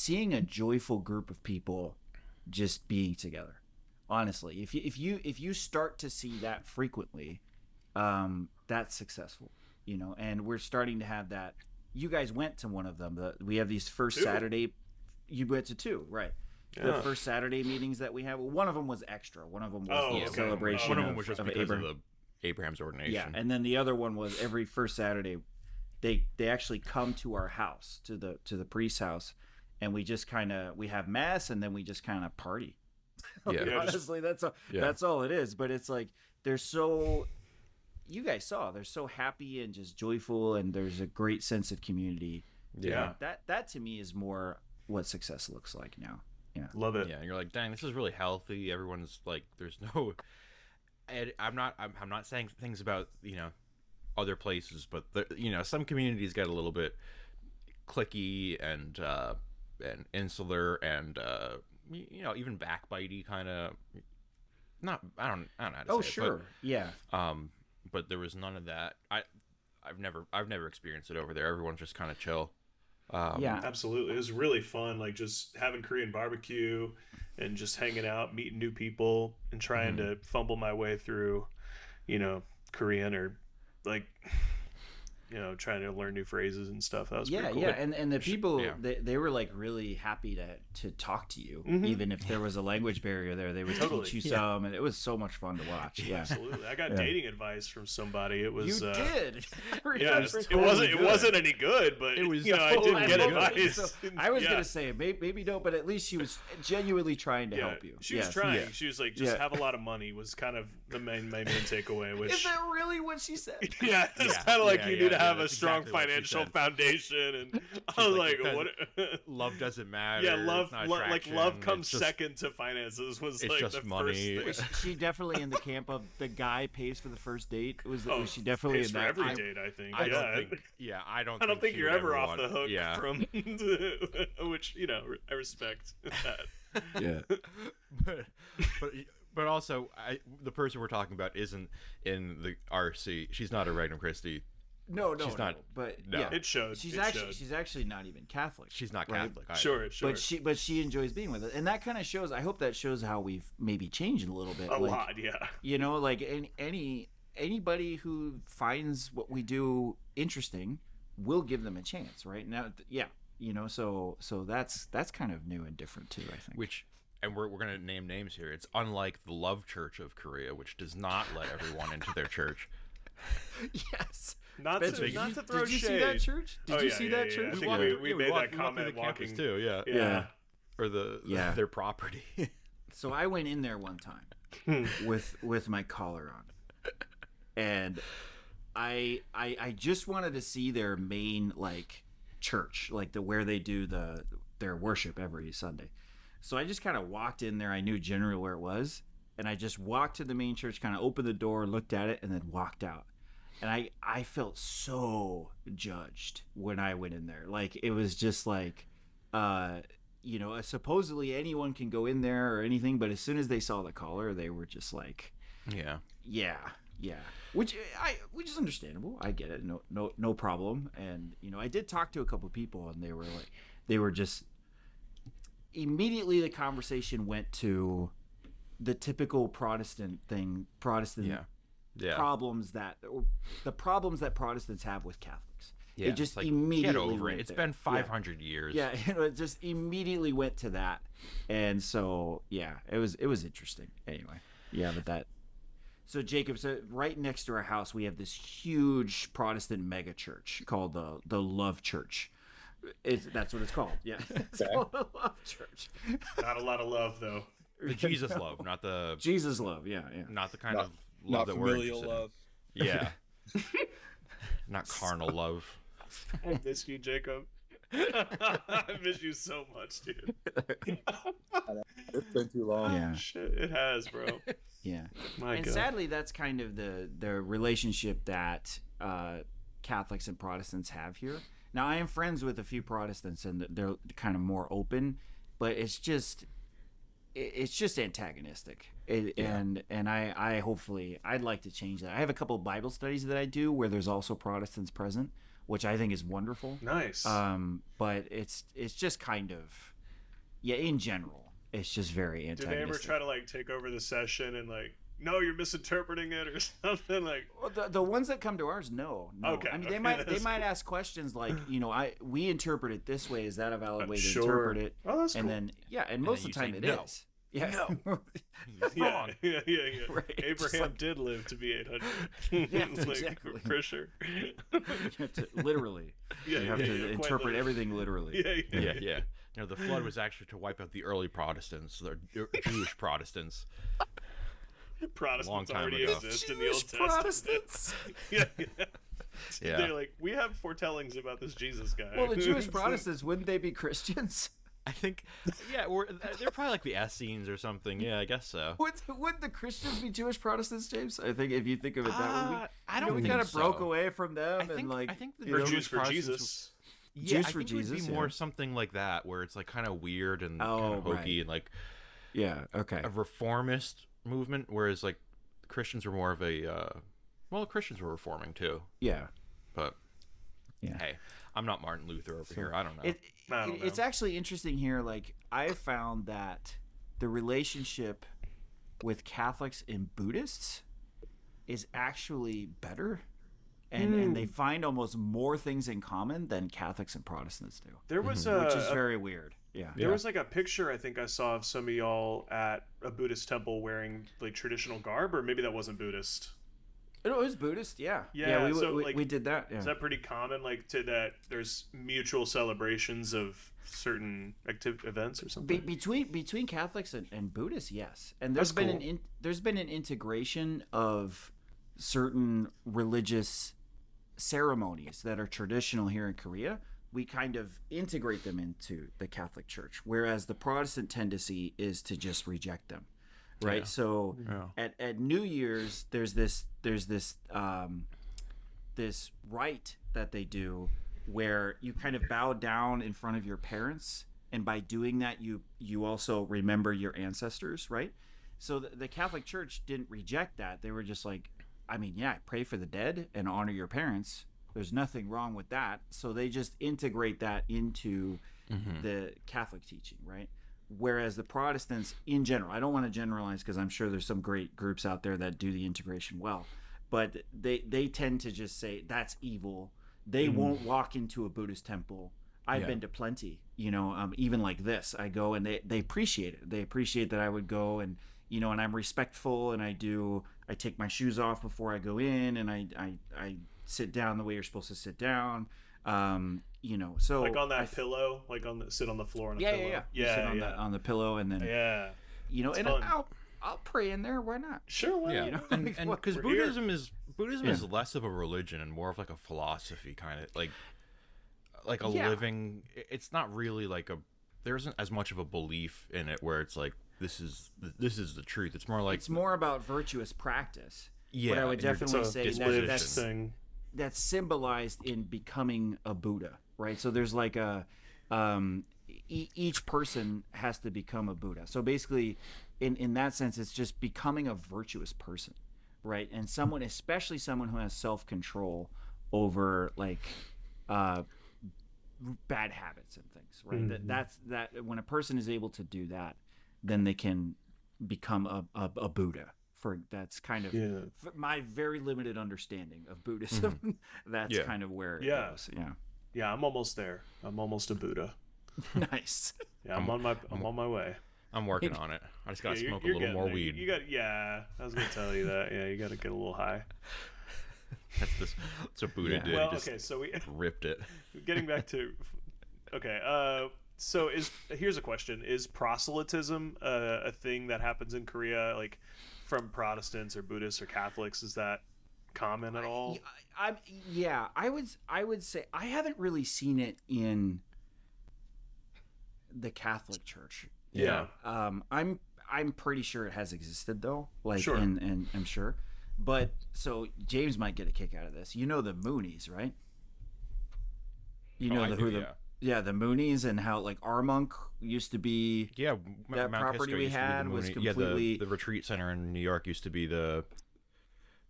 a joyful group of people just being together. Honestly, if you start to see that frequently, that's successful, and we're starting to have that. You guys went to one of them. We have these first Two. Saturday. You went to two, right? Yeah. The first Saturday meetings that we have. Well, one of them was extra. One of them was the okay. celebration. One of them was just because Abraham. of Abraham's ordination. Yeah, and then the other one was every first Saturday, they actually come to our house, to the priest's house, and we just we have mass, and then we just kind of party. Yeah. Honestly, that's all it is. But it's like you guys saw, they're so happy and just joyful, and there's a great sense of community. Yeah. That to me is more what success looks like now. Yeah. Love it. Yeah, and you're like, dang, this is really healthy. Everyone's like, there's no. And I'm not saying things about other places, but some communities get a little bit cliquey and insular and even backbitey kind of. Not I don't know how to say it, Sure. but, yeah. But there was none of that. I've never experienced it over there. Everyone's just kind of chill. Yeah. Absolutely. It was really fun, like just having Korean barbecue and just hanging out, meeting new people, and trying to fumble my way through, Korean, or like, trying to learn new phrases and stuff. That was pretty cool. Yeah, and the people, they were like really happy to talk to you, even if there was a language barrier there. They would teach you some, and it was so much fun to watch. Yeah, absolutely. I got dating advice from somebody. It was you did. Yeah, it wasn't any good, but it was. I did get advice. So I was gonna say maybe no, but at least she was genuinely trying to help you. She was trying. Yeah. She was like, just have a lot of money was kind of my main takeaway. Which is that really what she said? Yeah, it's kind of like you need to have a strong financial foundation, and I was like, what? Love doesn't matter. Yeah, love comes second to finances. Was it's like just the money. first thing. Was she definitely in the camp of the guy pays for the first date? Was she definitely pays in for that? every date? I think. I don't think you're ever off the hook yeah. from which I respect that. Yeah. But also, the person we're talking about isn't in the RC. She's not a Regnum Christi. No, she's not. But no. yeah, it showed. She's actually not even Catholic. She's not right? Catholic. Sure. But she enjoys being with it, and that kind of shows. I hope that shows how we've maybe changed a little bit. A lot, yeah. Like anybody who finds what we do interesting, we'll give them a chance, right? Now, yeah. So that's kind of new and different too, I think. And we're going to name names here. It's unlike the Love Church of Korea, which does not let everyone into their church. Yes. Not to throw shade. Did you see that church? Did you see that church? I think we made that comment walking too. Yeah. Or their property. So I went in there one time with my collar on, and I just wanted to see their main church, where they do their worship every Sunday. So I just kind of walked in there. I knew generally where it was, and I just walked to the main church, kind of opened the door, looked at it, and then walked out. And I felt so judged when I went in there. It was just supposedly anyone can go in there or anything, but as soon as they saw the collar, they were just like, yeah, which is understandable. I get it, no problem. And I did talk to a couple of people, and they were just immediately the conversation went to the typical Protestant thing, problems that Protestants have with Catholics. Yeah, it just like, immediately get over went it. It's there. been 500 years. Yeah, it just immediately went to that, and so it was interesting. Anyway, but that. So Jacob, right next to our house, we have this huge Protestant mega church called the Love Church. That's what it's called. Yeah, it's called the Love Church. Not a lot of love though. The Jesus love, not the Jesus love. Yeah. Not the kind of love that we're interested love. in. Yeah. Not carnal love. I miss you, Jacob. I miss you so much, dude. It's been too long. Yeah. Shit, it has, bro. Yeah. My And God. sadly, that's kind of the relationship that Catholics and Protestants have here. Now, I am friends with a few Protestants, and they're kind of more open, but it's just antagonistic. And I hopefully I'd like to change that. I have a couple of Bible studies that I do where there's also Protestants present, which I think is wonderful. Nice. But it's just kind of, in general, it's just very Do antagonistic. they ever try to like take over the session and like, no, you're misinterpreting it or something like? Well, the ones that come to ours, no. Okay, I mean, okay, they might that's ask questions like, we interpret it this way. Is that a valid way to Sure. interpret it? Oh, that's And cool. then and most then of the time you it say no. is. Yeah. No. Yeah. Right, just Abraham like- did live to be 800. Yeah, Like, exactly. for sure. You have to literally. Yeah, you have yeah, to yeah, quite interpret literally. everything literally. Yeah. The flood was actually to wipe out the early Protestants, the Jewish Protestants. Protestants Long time already ago. exist in the Old Jewish Testament. Protestants. Yeah. Yeah. They're like, we have foretellings about this Jesus guy. Well, the Jewish Protestants, wouldn't they be Christians? I think, they're probably like the Essenes or something. Yeah, I guess so. Would the Christians be Jewish Protestants, James? I think if you think of it that way, I don't we think kind of so. broke away from them I think, and like I think the you know, Jews for Protestants Jesus. Yeah, Jews I for think it would Jesus, be more yeah. something like that, where it's like kind of weird and Oh, kind of hokey right. and like yeah, okay. a reformist movement, whereas like Christians were more of a Christians were reforming too, Yeah. but Yeah. hey, I'm not Martin Luther over here. I don't know. I don't It's know. actually interesting here. Like, I found that the relationship with Catholics and Buddhists is actually better. And they find almost more things in common than Catholics and Protestants do, There was which is very weird. Yeah. There was like a picture I think I saw of some of y'all at a Buddhist temple wearing like traditional garb, or maybe that wasn't Buddhist. It was Buddhist, yeah. Yeah, we, so, we, like, we did that. Yeah. Is that pretty common? Like to that, there's mutual celebrations of certain events or something. Between Catholics and Buddhists, yes, and there's That's been cool. there's been an integration of certain religious ceremonies that are traditional here in Korea. We kind of integrate them into the Catholic Church, whereas the Protestant tendency is to just reject them, right? Yeah. So Yeah. at New Year's, there's this this rite that they do where you kind of bow down in front of your parents, and by doing that you also remember your ancestors, right? So the Catholic Church didn't reject that. They were just like, I mean, yeah, pray for the dead and honor your parents. There's nothing wrong with that. So they just integrate that into the Catholic teaching, right? Whereas the Protestants in general, I don't want to generalize because I'm sure there's some great groups out there that do the integration well, but they tend to just say that's evil. They won't walk into a Buddhist temple. I've been to plenty, even like this. I go and they appreciate it. They appreciate that I would go and, and I'm respectful, and I take my shoes off before I go in, and I sit down the way you're supposed to sit down. So like on that pillow, like sit on the floor on a yeah, pillow. yeah. You sit on the pillow, and then Yeah. and fun. I'll pray in there. Why not? Sure. Why Yeah, not? and because We're here. Buddhism is less of a religion and more of like a philosophy, kind of like a Yeah. living. It's not really like there isn't as much of a belief in it where it's like this is the truth. It's more like It's more about virtuous practice. yeah. But I would and your definitely It's a say disposition that's thing. that's symbolized in becoming a Buddha, right? So there's like a each person has to become a Buddha. So basically, in that sense, it's just becoming a virtuous person, right? And someone, especially someone who has self-control over like bad habits and things, right? That's when a person is able to do that, then they can become a Buddha. That's kind of my very limited understanding of Buddhism. That's kind of where it goes. Yeah. Yeah, I'm almost there. I'm almost a Buddha. Nice. Yeah, I'm on my way. I'm working on it. I just gotta Yeah, smoke a you're little getting more there. weed. You got. Yeah, I was gonna tell you that. Yeah, you got to get a little high. That's what Buddha did. Well, he just okay, so we ripped it. getting back to. Okay, so here's a question: is proselytism a thing that happens in Korea, like from Protestants or Buddhists or Catholics? Is that common at all? I would say I haven't really seen it in the Catholic Church. Yeah. I'm pretty sure it has existed though. Like, Sure. and I'm sure. But so James might get a kick out of this. You know the Moonies, right? You know the Moonies, and how like Armonk used to be. Yeah, that Mount property Kisco we used to be the had was Mooney- completely. Yeah, the retreat center in New York used to be the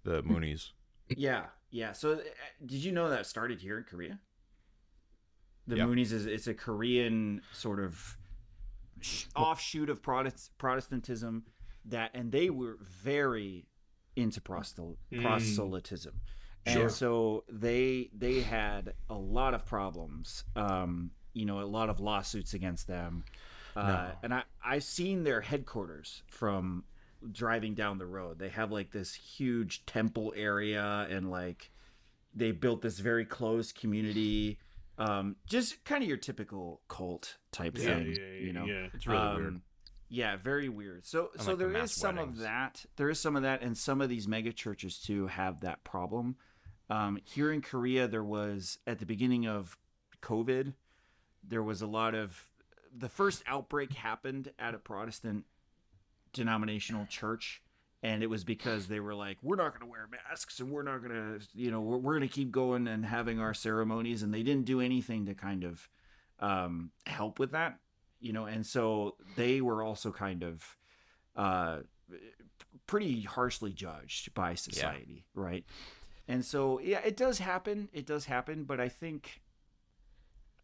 Moonies. Yeah. So did you know that started here in Korea? The Yeah. Moonies it's a Korean sort of offshoot of Protestantism and they were very into proselytism. Sure. And so they had a lot of problems, a lot of lawsuits against them. And I've seen their headquarters from driving down the road. They have like this huge temple area, and like they built this very closed community. Just kind of your typical cult type thing, Yeah. It's really weird. Yeah, very weird. So And, like, there the is mass some weddings. of that. There is some of that, and some of these mega churches too have that problem. Here in Korea, there was at the beginning of COVID, there was a lot of the first outbreak happened at a Protestant denominational church, and it was because they were like, we're not going to wear masks, and we're not going to, we're going to keep going and having our ceremonies, and they didn't do anything to kind of help with that, and so they were also kind of pretty harshly judged by society, right? And so, yeah, it does happen, but I think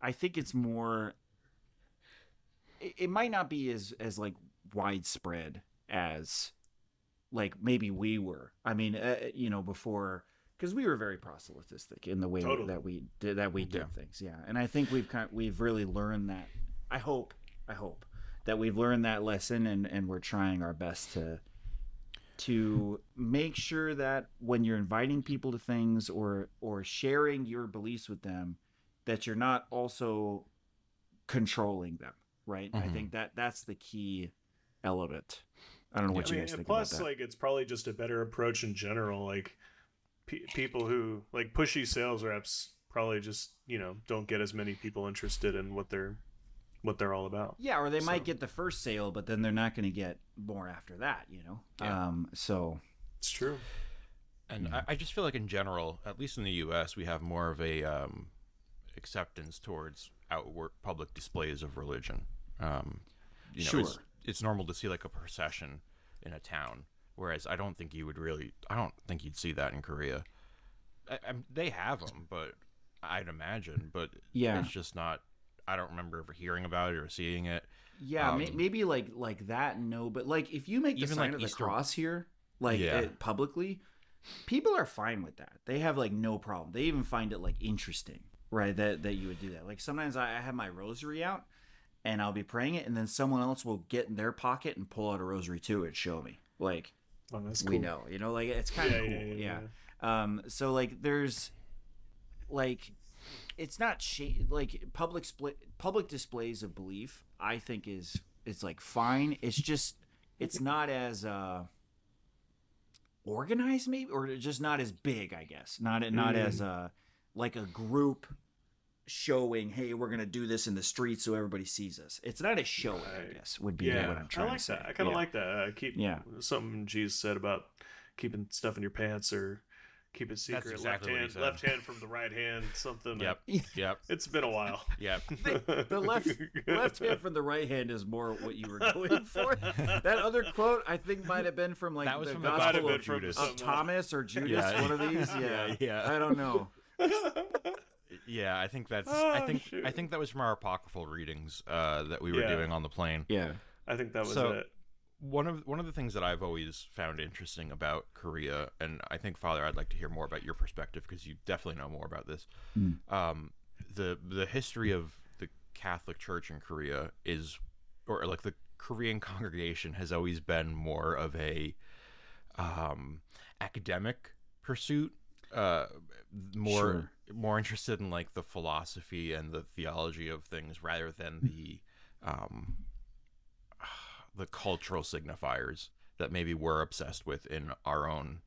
it's more, it might not be as like widespread as like maybe we were. I mean, before, because we were very proselytistic in the way Totally. that we did things. Yeah, and I think we've really learned that. I hope that we've learned that lesson, and we're trying our best to make sure that when you're inviting people to things or sharing your beliefs with them, that you're not also controlling them, right? I think that's the key element. I don't know what you guys think plus, about that. like, it's probably just a better approach in general. Like, people who like pushy sales reps probably just don't get as many people interested in what they're all about. Yeah, or they might get the first sale, but then they're not going to get more after that. Yeah. So It's true. And I just feel like in general, at least in the U.S., we have more of a acceptance towards outward public displays of religion. Sure. It's normal to see like a procession in a town, whereas I don't think you'd see that in Korea. They have them, but I'd imagine, but Yeah. it's just not. I don't remember ever hearing about it or seeing it. yeah, maybe like that. No, but like if you make the Even, sign like, of the Easter- cross here, like Yeah. publicly, people are fine with that. They have like no problem. They even find it like interesting, right? That you would do that. Like sometimes I have my rosary out, and I'll be praying it, and then someone else will get in their pocket and pull out a rosary too and show me. Like, Oh, that's we cool. know, like it's kind of cool. Yeah. So like there's like it's not like public displays of belief, I think it's like fine. It's just it's not as organized, maybe, or just not as big, I guess. Not as like a group showing, hey, we're gonna do this in the street so everybody sees us. It's not as showy, I guess, would be what I'm trying I like to say. that. I kind of like that. Yeah. Something Jesus said about keeping stuff in your pants or keep it secret. exactly what he said. Left hand from the right hand. Something. Yep. It's been a while. Yep. The left hand from the right hand is more what you were going for. That other quote, I think, might have been from like That was the from the Gospel Bible of, of Judas. of Thomas or Judas, Yeah. one of these. Yeah, Yeah. I don't know. Yeah, I think that's. Oh, I shoot. think that was from our apocryphal readings that we were Yeah. doing on the plane. Yeah, I think that was So- it. One of the things that I've always found interesting about Korea, and I think, Father, I'd like to hear more about your perspective because you definitely know more about this. The history of the Catholic Church in Korea is, or like the Korean congregation has always been more of a academic pursuit, more interested in like the philosophy and the theology of things rather than the cultural signifiers that maybe we're obsessed with in our own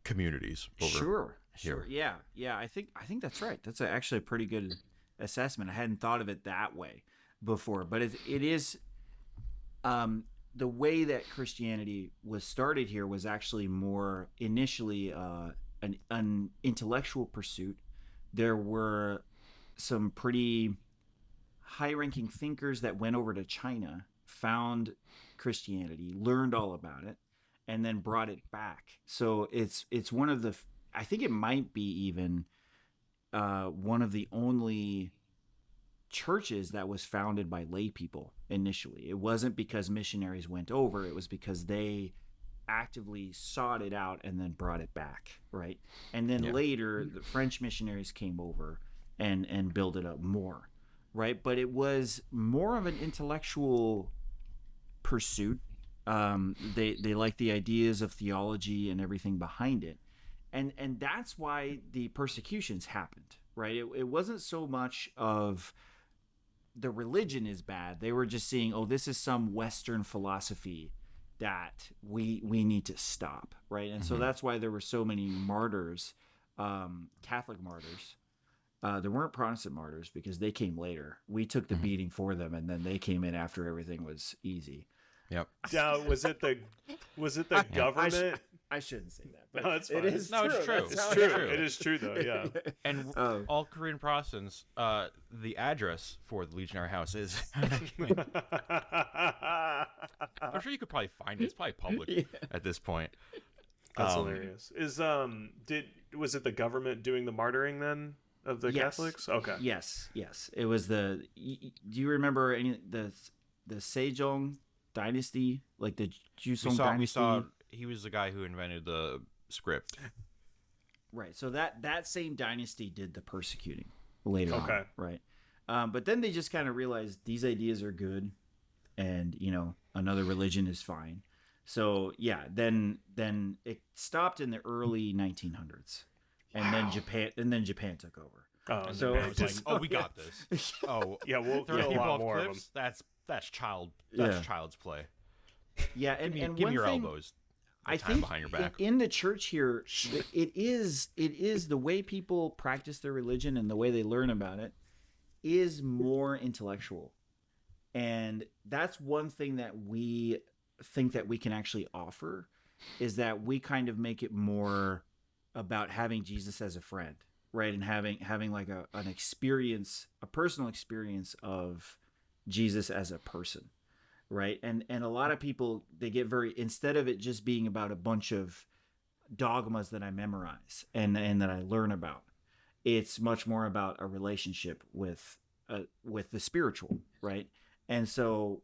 communities over Sure. here. Yeah. I think that's right. That's actually a pretty good assessment. I hadn't thought of it that way before, but it is the way that Christianity was started here was actually more initially an intellectual pursuit. There were some pretty high-ranking thinkers that went over to China, found Christianity, learned all about it, and then brought it back. So it's one of the, I think it might be even one of the only churches that was founded by lay people initially. It wasn't because missionaries went over, it was because they actively sought it out and then brought it back, right? And then later the French missionaries came over and built it up more, right? But it was more of an intellectual pursuit. They like the ideas of theology and everything behind it, and that's why the persecutions happened, right? It wasn't so much of the religion is bad. They were just seeing, oh, this is some Western philosophy that we need to stop, right? And so that's why there were so many martyrs, Catholic martyrs. There weren't Protestant martyrs because they came later. We took the beating for them, and then they came in after everything was easy. Yep. Now, was it the government? I shouldn't say that, but No, it's fine. it is No, it's true. It's true. It is true, though. Yeah. And all Korean Protestants, the address for the Legionary House is. I'm sure you could probably find it. It's probably public at this point. That's hilarious. Was it the government doing the martyring then of the Catholics? Okay. Yes. It was do you remember the Sejong dynasty, like the Joseon dynasty? We saw he was the guy who invented the script. Right. So that same dynasty did the persecuting later on. Right. But then they just kind of realized these ideas are good, and another religion is fine. So then it stopped in the early 1900s, and then Japan took over. Oh, so it was like, oh, we got this. Oh, yeah, we'll throw get a people lot off more of them. cliffs. That's child's play. Yeah, and Give me your one thing, elbows. I Time think behind your back. in the church here, it is the way people practice their religion and the way they learn about it is more intellectual, and that's one thing that we think that we can actually offer, is that we kind of make it more about having Jesus as a friend, right, and having like an experience, a personal experience of Jesus as a person. Right. And a lot of people, they get instead of it just being about a bunch of dogmas that I memorize and that I learn about, it's much more about a relationship with the spiritual. Right. And so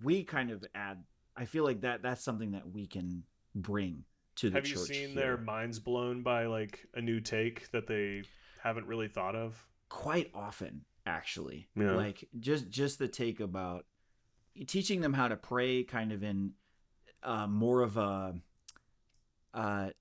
we kind of I feel like that's something that we can bring to the church. Have you seen their minds blown by like a new take that they haven't really thought of? Quite often, actually. Yeah. Like just the take about teaching them how to pray kind of in more of a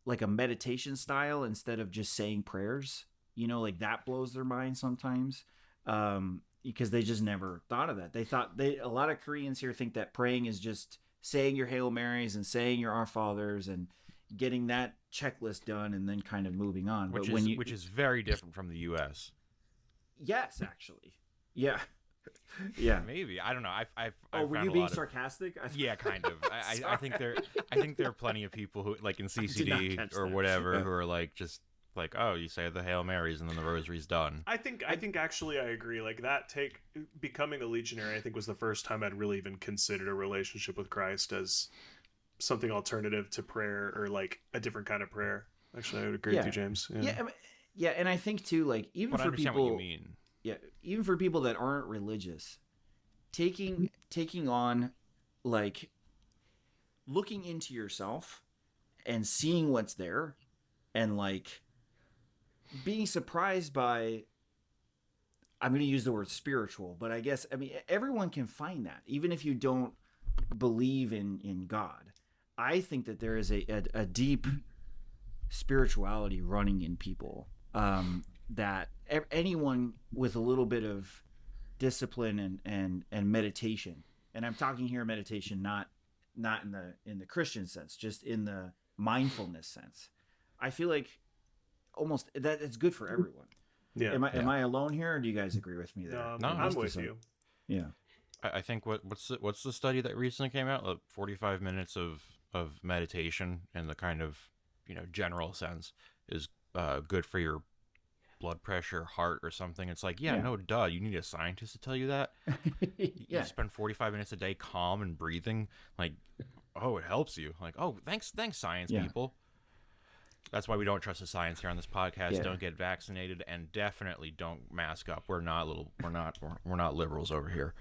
like a meditation style instead of just saying prayers, like that blows their mind sometimes, because they just never thought of that. A lot of Koreans here think that praying is just saying your Hail Marys and saying your Our Fathers and getting that checklist done and then kind of moving on. Which is very different from the U.S. Yes, actually. Yeah. Yeah, maybe, I don't know. I've were you being sarcastic? Yeah, kind of. I think there are plenty of people who, like in CCD or whatever, who are like just like, oh, you say the Hail Marys and then the rosary's done. I think actually I agree. Like that becoming a legionary, I think was the first time I'd really even considered a relationship with Christ as something alternative to prayer or like a different kind of prayer. Actually, I would agree with you, James. Yeah, and I think too, like even but for I understand people, what you mean. Yeah, even for people that aren't religious, taking on, like, looking into yourself and seeing what's there, and like being surprised by, I'm going to use the word spiritual, but I mean everyone can find that, even if you don't believe in God. I think that there is a deep spirituality running in people, that anyone with a little bit of discipline and meditation, and I'm talking here meditation not in the Christian sense, just in the mindfulness sense, I feel like almost that it's good for everyone. Yeah. Am I alone here, or do you guys agree with me there? No, I'm with you. Yeah. I think what's the study that recently came out? 45 minutes of meditation in the kind of general sense is good for your blood pressure, heart, or something. It's like, no, duh. You need a scientist to tell you that. You spend 45 minutes a day calm and breathing. Like, oh, it helps you. Like, oh, thanks, science people. That's why we don't trust the science here on this podcast. Yeah. Don't get vaccinated, and definitely don't mask up. We're not liberals over here.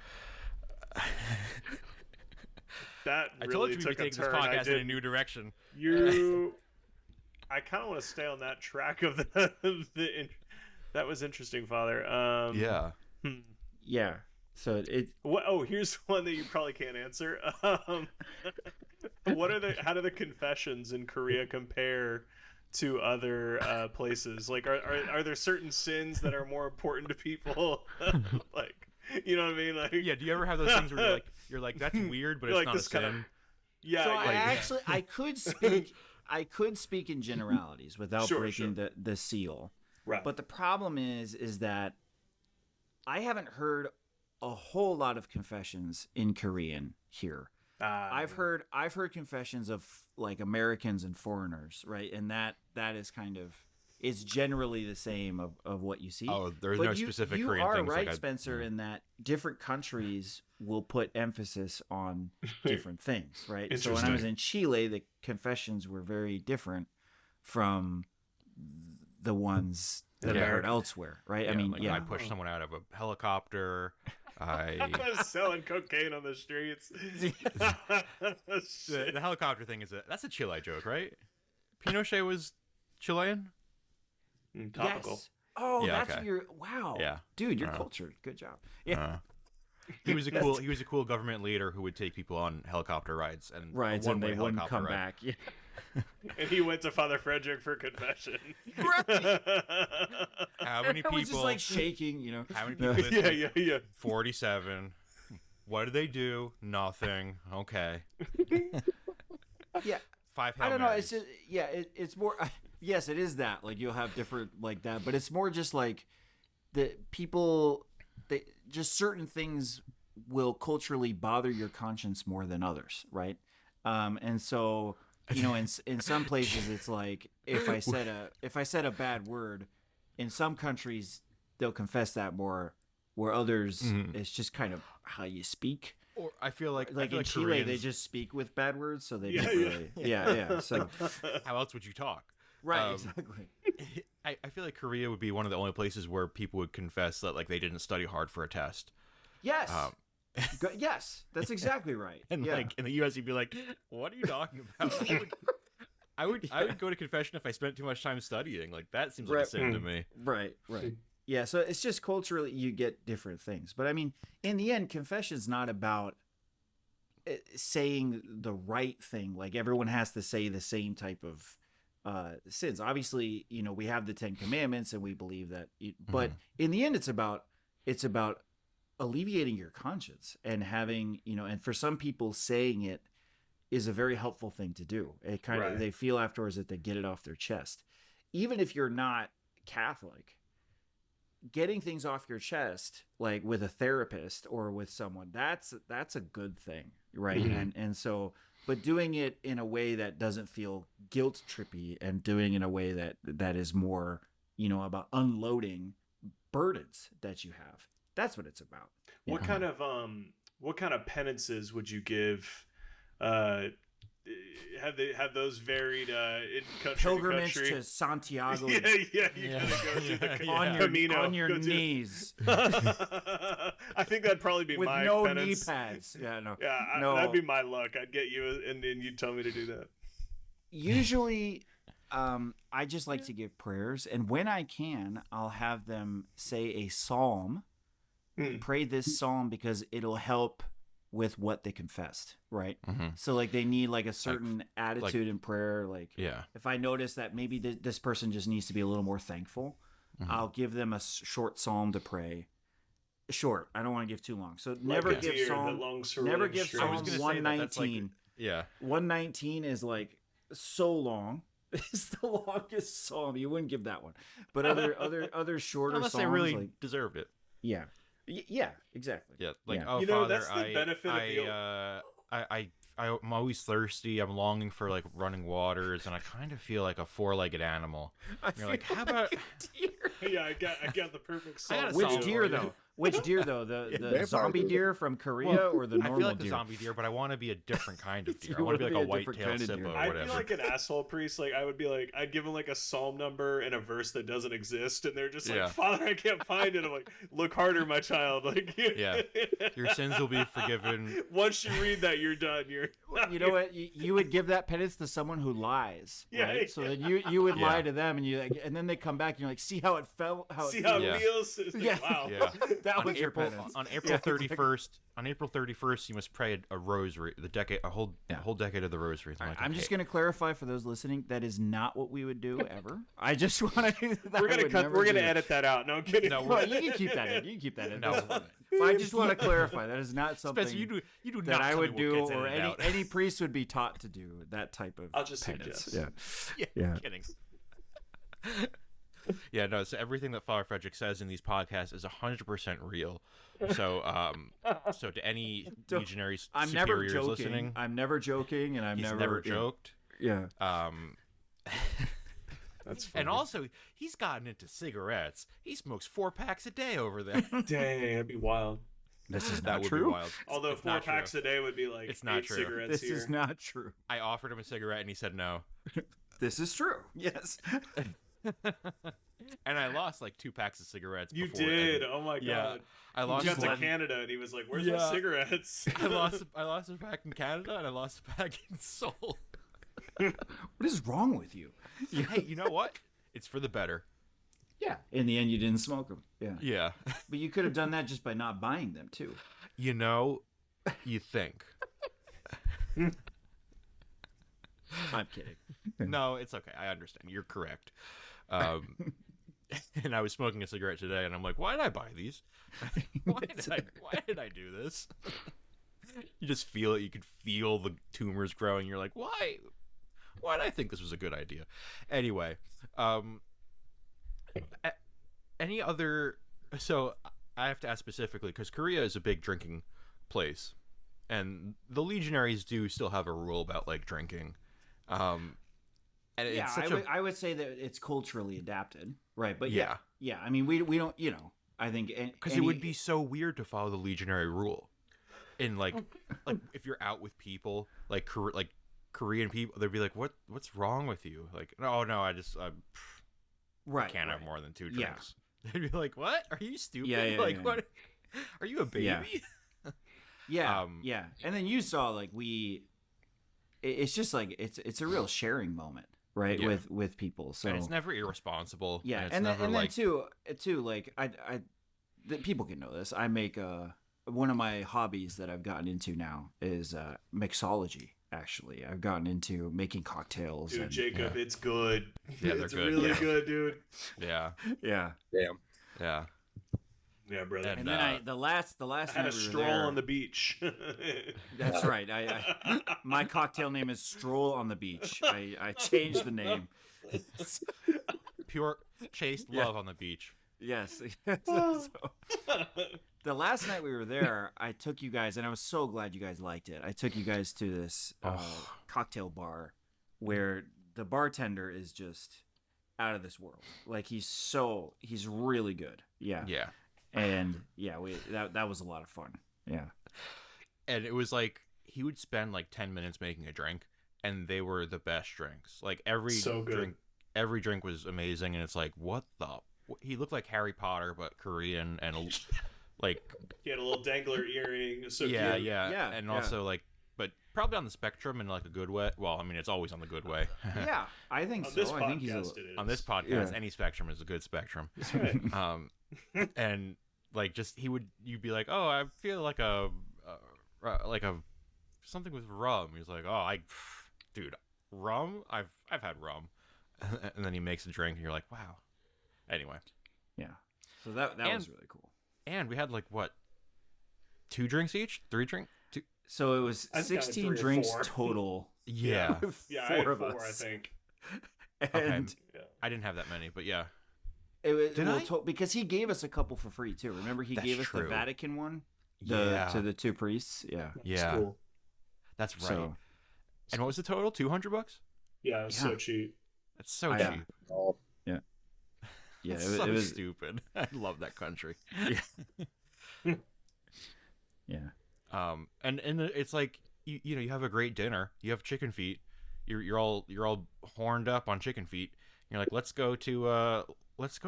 That I really told you we'd be took a taking this turn. podcast in a new direction. I kind of want to stay on that track of that was interesting, Father. Yeah. Yeah. So here's one that you probably can't answer. How do the confessions in Korea compare to other places? Like, are there certain sins that are more important to people? Like, you know what I mean? Like, yeah. Do you ever have those things where you're like that's weird, but it's not a sin? Yeah. So I could speak in generalities without breaking the seal. Right. But the problem is that I haven't heard a whole lot of confessions in Korean here. I've heard confessions of like Americans and foreigners, right? And that is kind of, it's generally the same of what you see. Oh, there's no specific Korean things. You are things right, Spencer, in that different countries will put emphasis on different things, right? So when I was in Chile, the confessions were very different from the ones that I heard elsewhere, right? Yeah, I pushed someone out of a helicopter. I was selling cocaine on the streets. The helicopter thing that's a Chile joke, right? Pinochet was Chilean? Topical. Yes. Oh, yeah, that's your wow. Yeah. Dude, you're cultured. Good job. Yeah. He was a cool government leader who would take people on helicopter rides and they wouldn't come back. Yeah. And he went to Father Frederick for confession. Right. How many people? I was just like shaking, How many people? Yeah. 47. What did they do? Nothing. Okay. Yeah. 5 Hail I don't know. Marys. It's just, it's more. Yes, it is that. Like you'll have different like that, but it's more just like the people. Just certain things will culturally bother your conscience more than others, right? And so in some places it's like if I said a bad word, in some countries they'll confess that more, where others it's just kind of how you speak. Or I feel like in Chile Koreans, they just speak with bad words, so they don't really. Yeah. So how else would you talk? right, exactly. I feel like Korea would be one of the only places where people would confess that like they didn't study hard for a test. Yes. Yes, that's exactly right. And like in the U.S., you'd be like, "What are you talking about?" I would go to confession if I spent too much time studying. Like that seems like a sin to me. Right. Yeah. So it's just culturally you get different things, but I mean, in the end, confession's not about saying the right thing. Like everyone has to say the same type of sins. Obviously, we have the 10 Commandments, and we believe that. But in the end, it's about alleviating your conscience and having, and for some people, saying it is a very helpful thing to do. It kind of they feel afterwards that they get it off their chest, even if you're not Catholic. Getting things off your chest, like with a therapist or with someone, that's a good thing, right? And so, but doing it in a way that doesn't feel guilt trippy, and doing it in a way that is more, about unloading burdens that you have. That's what it's about. What kind of penances would you give? Have those varied in country Pilgrimage to country? to Santiago. You gotta go to the on your knees. I think that'd probably be with my no penance. knee pads. Yeah, no. Yeah, no. That'd be my luck. I'd get you, and then you'd tell me to do that. Usually, I just like to give prayers, and when I can, I'll have them say a psalm. Pray this psalm because it'll help with what they confessed, right? So like they need like a certain attitude in prayer. Like if I notice that maybe this person just needs to be a little more thankful, I'll give them a short psalm to pray. Short. I don't want to give too long. So never give Psalm 119. 119 is like so long is the longest psalm. You wouldn't give that one, but other shorter Unless songs, they really like, deserved it. yeah, yeah, exactly. Yeah, like, Yeah. oh, You know, Father, that's the benefit of I'm always thirsty. I'm longing for like running waters, and I kind of feel like a four-legged animal. I You're like, feel how about? a deer. Yeah, I got the perfect I got song. a Which song deer for you. though? Which deer though? The Vampire zombie deer. deer from Korea Well, or the I normal feel like deer? the zombie deer, but I want to be a different kind of deer. You I want to wanna be like be a a different white-tailed kind of Sippo deer. or I'd whatever. be like an asshole priest. Like I'd be like, I'd give him like a psalm number and a verse that doesn't exist, and they're just like, Yeah. Father, I can't find it. I'm like, look harder, my child. Like, Yeah. Your sins will be forgiven. Once you read that, you're done. You're. You know what? You would give that penance to someone who lies, Yeah, right? So yeah. then you would lie Yeah. to them, and and then they come back, and you're like, see how it felt, See how Yeah. it feels? It's like, Yeah. Wow. Yeah. that on was your April penance. on April 31st. On April 31st, you must pray a rosary. A whole decade of the rosary. I'm like, I'm just okay. going to clarify for those listening, that is not what we would do ever. I just want to. We're gonna cut. We're gonna edit that out. No, I'm kidding. No, Well, you can keep that in. You can keep that in. No. That's fine. But I just want to clarify that is not something Spencer, you do that not I tell me would what do, gets or edited out. any priest would be taught to do that type of. I'll just penance. suggest. Yeah. Yeah, Yeah. kidding. Yeah, no. So everything that Father Frederick says in these podcasts is 100% real. So, so to any Don't- legionary I'm never superiors joking. listening, I'm never joking, and I'm he's never never joked. Yeah. That's funny. And also, he's gotten into cigarettes. He smokes 4 packs a day over there. dang, that'd be wild. This is That not would true. be wild. Although It's 4 not true. packs a day would be like It's not 8 true. cigarettes This here. is not true. I offered him a cigarette, and he said no. This is true. Yes. And I lost like 2 packs of cigarettes. You before, did. and- Oh my Yeah. god. I He lost got to one. Canada and he was like, "Where's Yeah. my cigarettes?" I lost a pack in Canada, and I lost a pack in Seoul. What is wrong with you? Hey, you know what? It's for the better. Yeah. In the end, you didn't smoke them. Yeah. Yeah. But you could have done that just by not buying them too. You know, you think. I'm kidding. No, it's okay. I understand. You're correct. And I was smoking a cigarette today, and I'm like, why did I buy these? Why did I do this? You just feel it. You could feel the tumors growing. You're like, why? Why did I think this was a good idea? Anyway, any other? So I have to ask specifically because Korea is a big drinking place, and the legionaries do still have a rule about like drinking. And Yeah, it's such I would say that it's culturally adapted, right? But Yeah. yeah. I mean, we don't, I think because it would be so weird to follow the legionary rule, in like if you're out with people like Korean people, they'd be like, what's wrong with you? Like, no, I right. can't have right. more than 2 Yeah. drinks. They'd be like, what? Are you stupid? Yeah, like yeah. what? Are you a baby? Yeah. Yeah, Um, yeah. And then you saw like it's just like it's a real sharing moment, right? Yeah. With people. So And it's never irresponsible. yeah, and it's and never then like too like people can know this. I make one of my hobbies that I've gotten into now is mixology. Actually, I've gotten into making cocktails. Dude, and, Jacob, it's good. Yeah, they're it's good, really yeah. good, dude. yeah, yeah. Damn. yeah. Yeah, brother. And, And then the last I had night a we were stroll there, on the beach. That's right. I my cocktail name is Stroll on the Beach. I changed the name. Pure chaste love on the beach. Yes. So, the last night we were there, I took you guys, and I was so glad you guys liked it. I took you guys to this cocktail bar where the bartender is just out of this world. Like he's really good. Yeah. Yeah. And yeah, that was a lot of fun. Yeah. And it was like he would spend like 10 minutes making a drink, and they were the best drinks. Like So good. every drink was amazing, and it's like, what the? He looked like Harry Potter, but Korean, and like He had a little dangler earring. So yeah, cute. yeah, and also like, but probably on the spectrum in like a good way. Well, I mean, it's always on the good way. Yeah, I think On so. this I think he's podcast, it is. On this podcast, Yeah. any spectrum is a good spectrum. That's right. And like just you'd be like, oh, I feel like a something with rum. He's like, oh, dude, rum. I've had rum, and then he makes a drink, and you're like, wow. Anyway, yeah. So that was really cool. and we had like what, 2 drinks each, 3 drinks. So it was I've got 16 3 or drinks 4. total. Yeah. Yeah, I had Four of 4, us. I think. And Yeah. I didn't have that many, but yeah. Did I? Because he gave us a couple for free too. Remember, he That's gave us the true. Vatican one. Yeah. To the two priests. Yeah. It's Yeah. cool. That's right. So, And what was the total? $200? Yeah, it was so cheap. That's so Yeah. cheap. Oh, yeah, It's it so was stupid. I love that country. yeah. And it's like you know, you have a great dinner. You have chicken feet. You're all horned up on chicken feet. You're like, let's just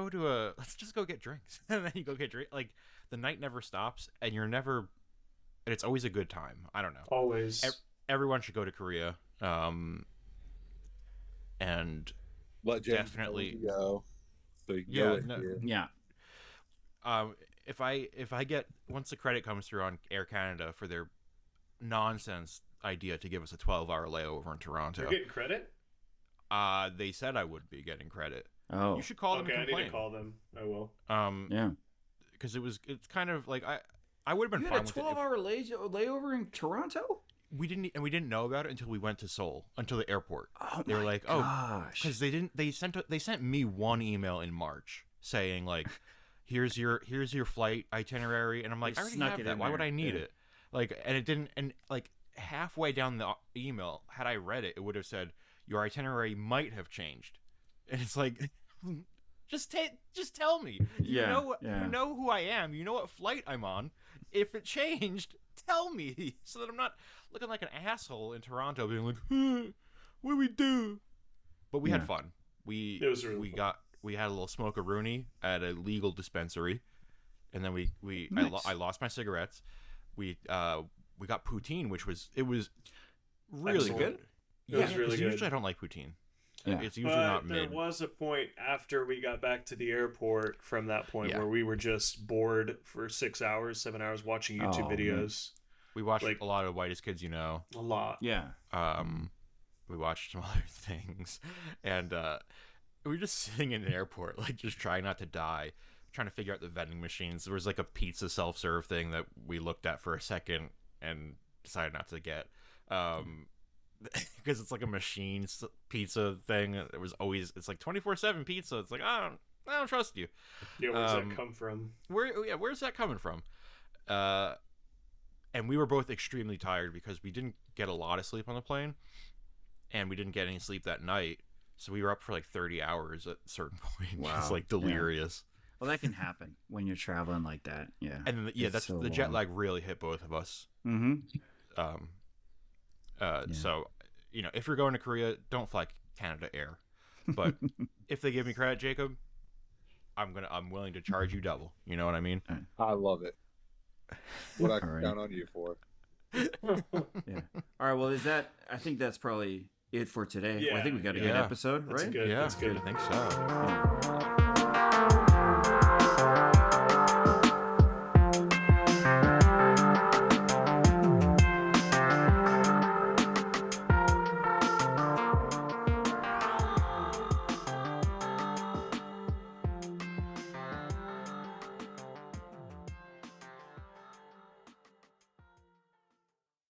go get drinks. And then you go get drink. Like, the night never stops, and and it's always a good time. I don't know. Always. Everyone should go to Korea. And let James definitely go. So you can Yeah, go in no- here. Yeah. if I get, once the credit comes through on Air Canada for their nonsense idea to give us a 12-hour layover in Toronto, You're getting credit? they said I would be getting credit. Oh. You should call them Okay, and I need complain. to call them. I will. Yeah. Because it's kind of like I would have been You fine had a with it. 12-hour layover in Toronto? We didn't know about it until we went to Seoul, until the airport. Oh They were my like, gosh. because they sent me one email in March saying like, here's your flight itinerary, and I'm like, They I already snuck have it that. in Why would there. I need Yeah. it? Like, and it didn't. And like halfway down the email, had I read it, it would have said your itinerary might have changed, and it's like, just tell me. You Yeah, know yeah. you know who I am. You know what flight I'm on. If it changed, tell me so that I'm not looking like an asshole in Toronto, being like, what do we do? But we had Yeah. fun. It was really fun. We had a little smoke-a-rooney at a legal dispensary, and then Nice. I lost my cigarettes. We got poutine, which was really Excellent. good. It was really 'cause good. Usually I don't like poutine. Yeah. It's usually But not there mid. was a point after we got back to the airport from that point Yeah. where we were just bored for 6 hours, 7 hours watching YouTube Oh, man. videos. We watched like- a lot of Whitest Kids You Know. A lot. Yeah. We watched some other things, and we were just sitting in an airport, like just trying not to die, trying to figure out the vending machines. There was like a pizza self-serve thing that we looked at for a second and decided not to get, because it's like a machine pizza thing. It's like 24/7 pizza. It's like, I don't trust you. Yeah, where does that come from? Where's that coming from? And we were both extremely tired because we didn't get a lot of sleep on the plane, and we didn't get any sleep that night. So we were up for like 30 hours at a certain point. Wow. It's like delirious. Well, that can happen when you're traveling like that. Yeah. And then, It's that's so the jet long. lag really hit both of us. Mm-hmm. So, if you're going to Korea, don't fly Canada Air. But if they give me credit, Jacob, I'm willing to charge you double. You know what I mean? I love it. What I can Alright. count on you for. Yeah. All right. Well, I think that's probably it for today. Yeah, I think we got a good yeah. episode, That's right? good. Yeah, That's good. I think so. Yeah.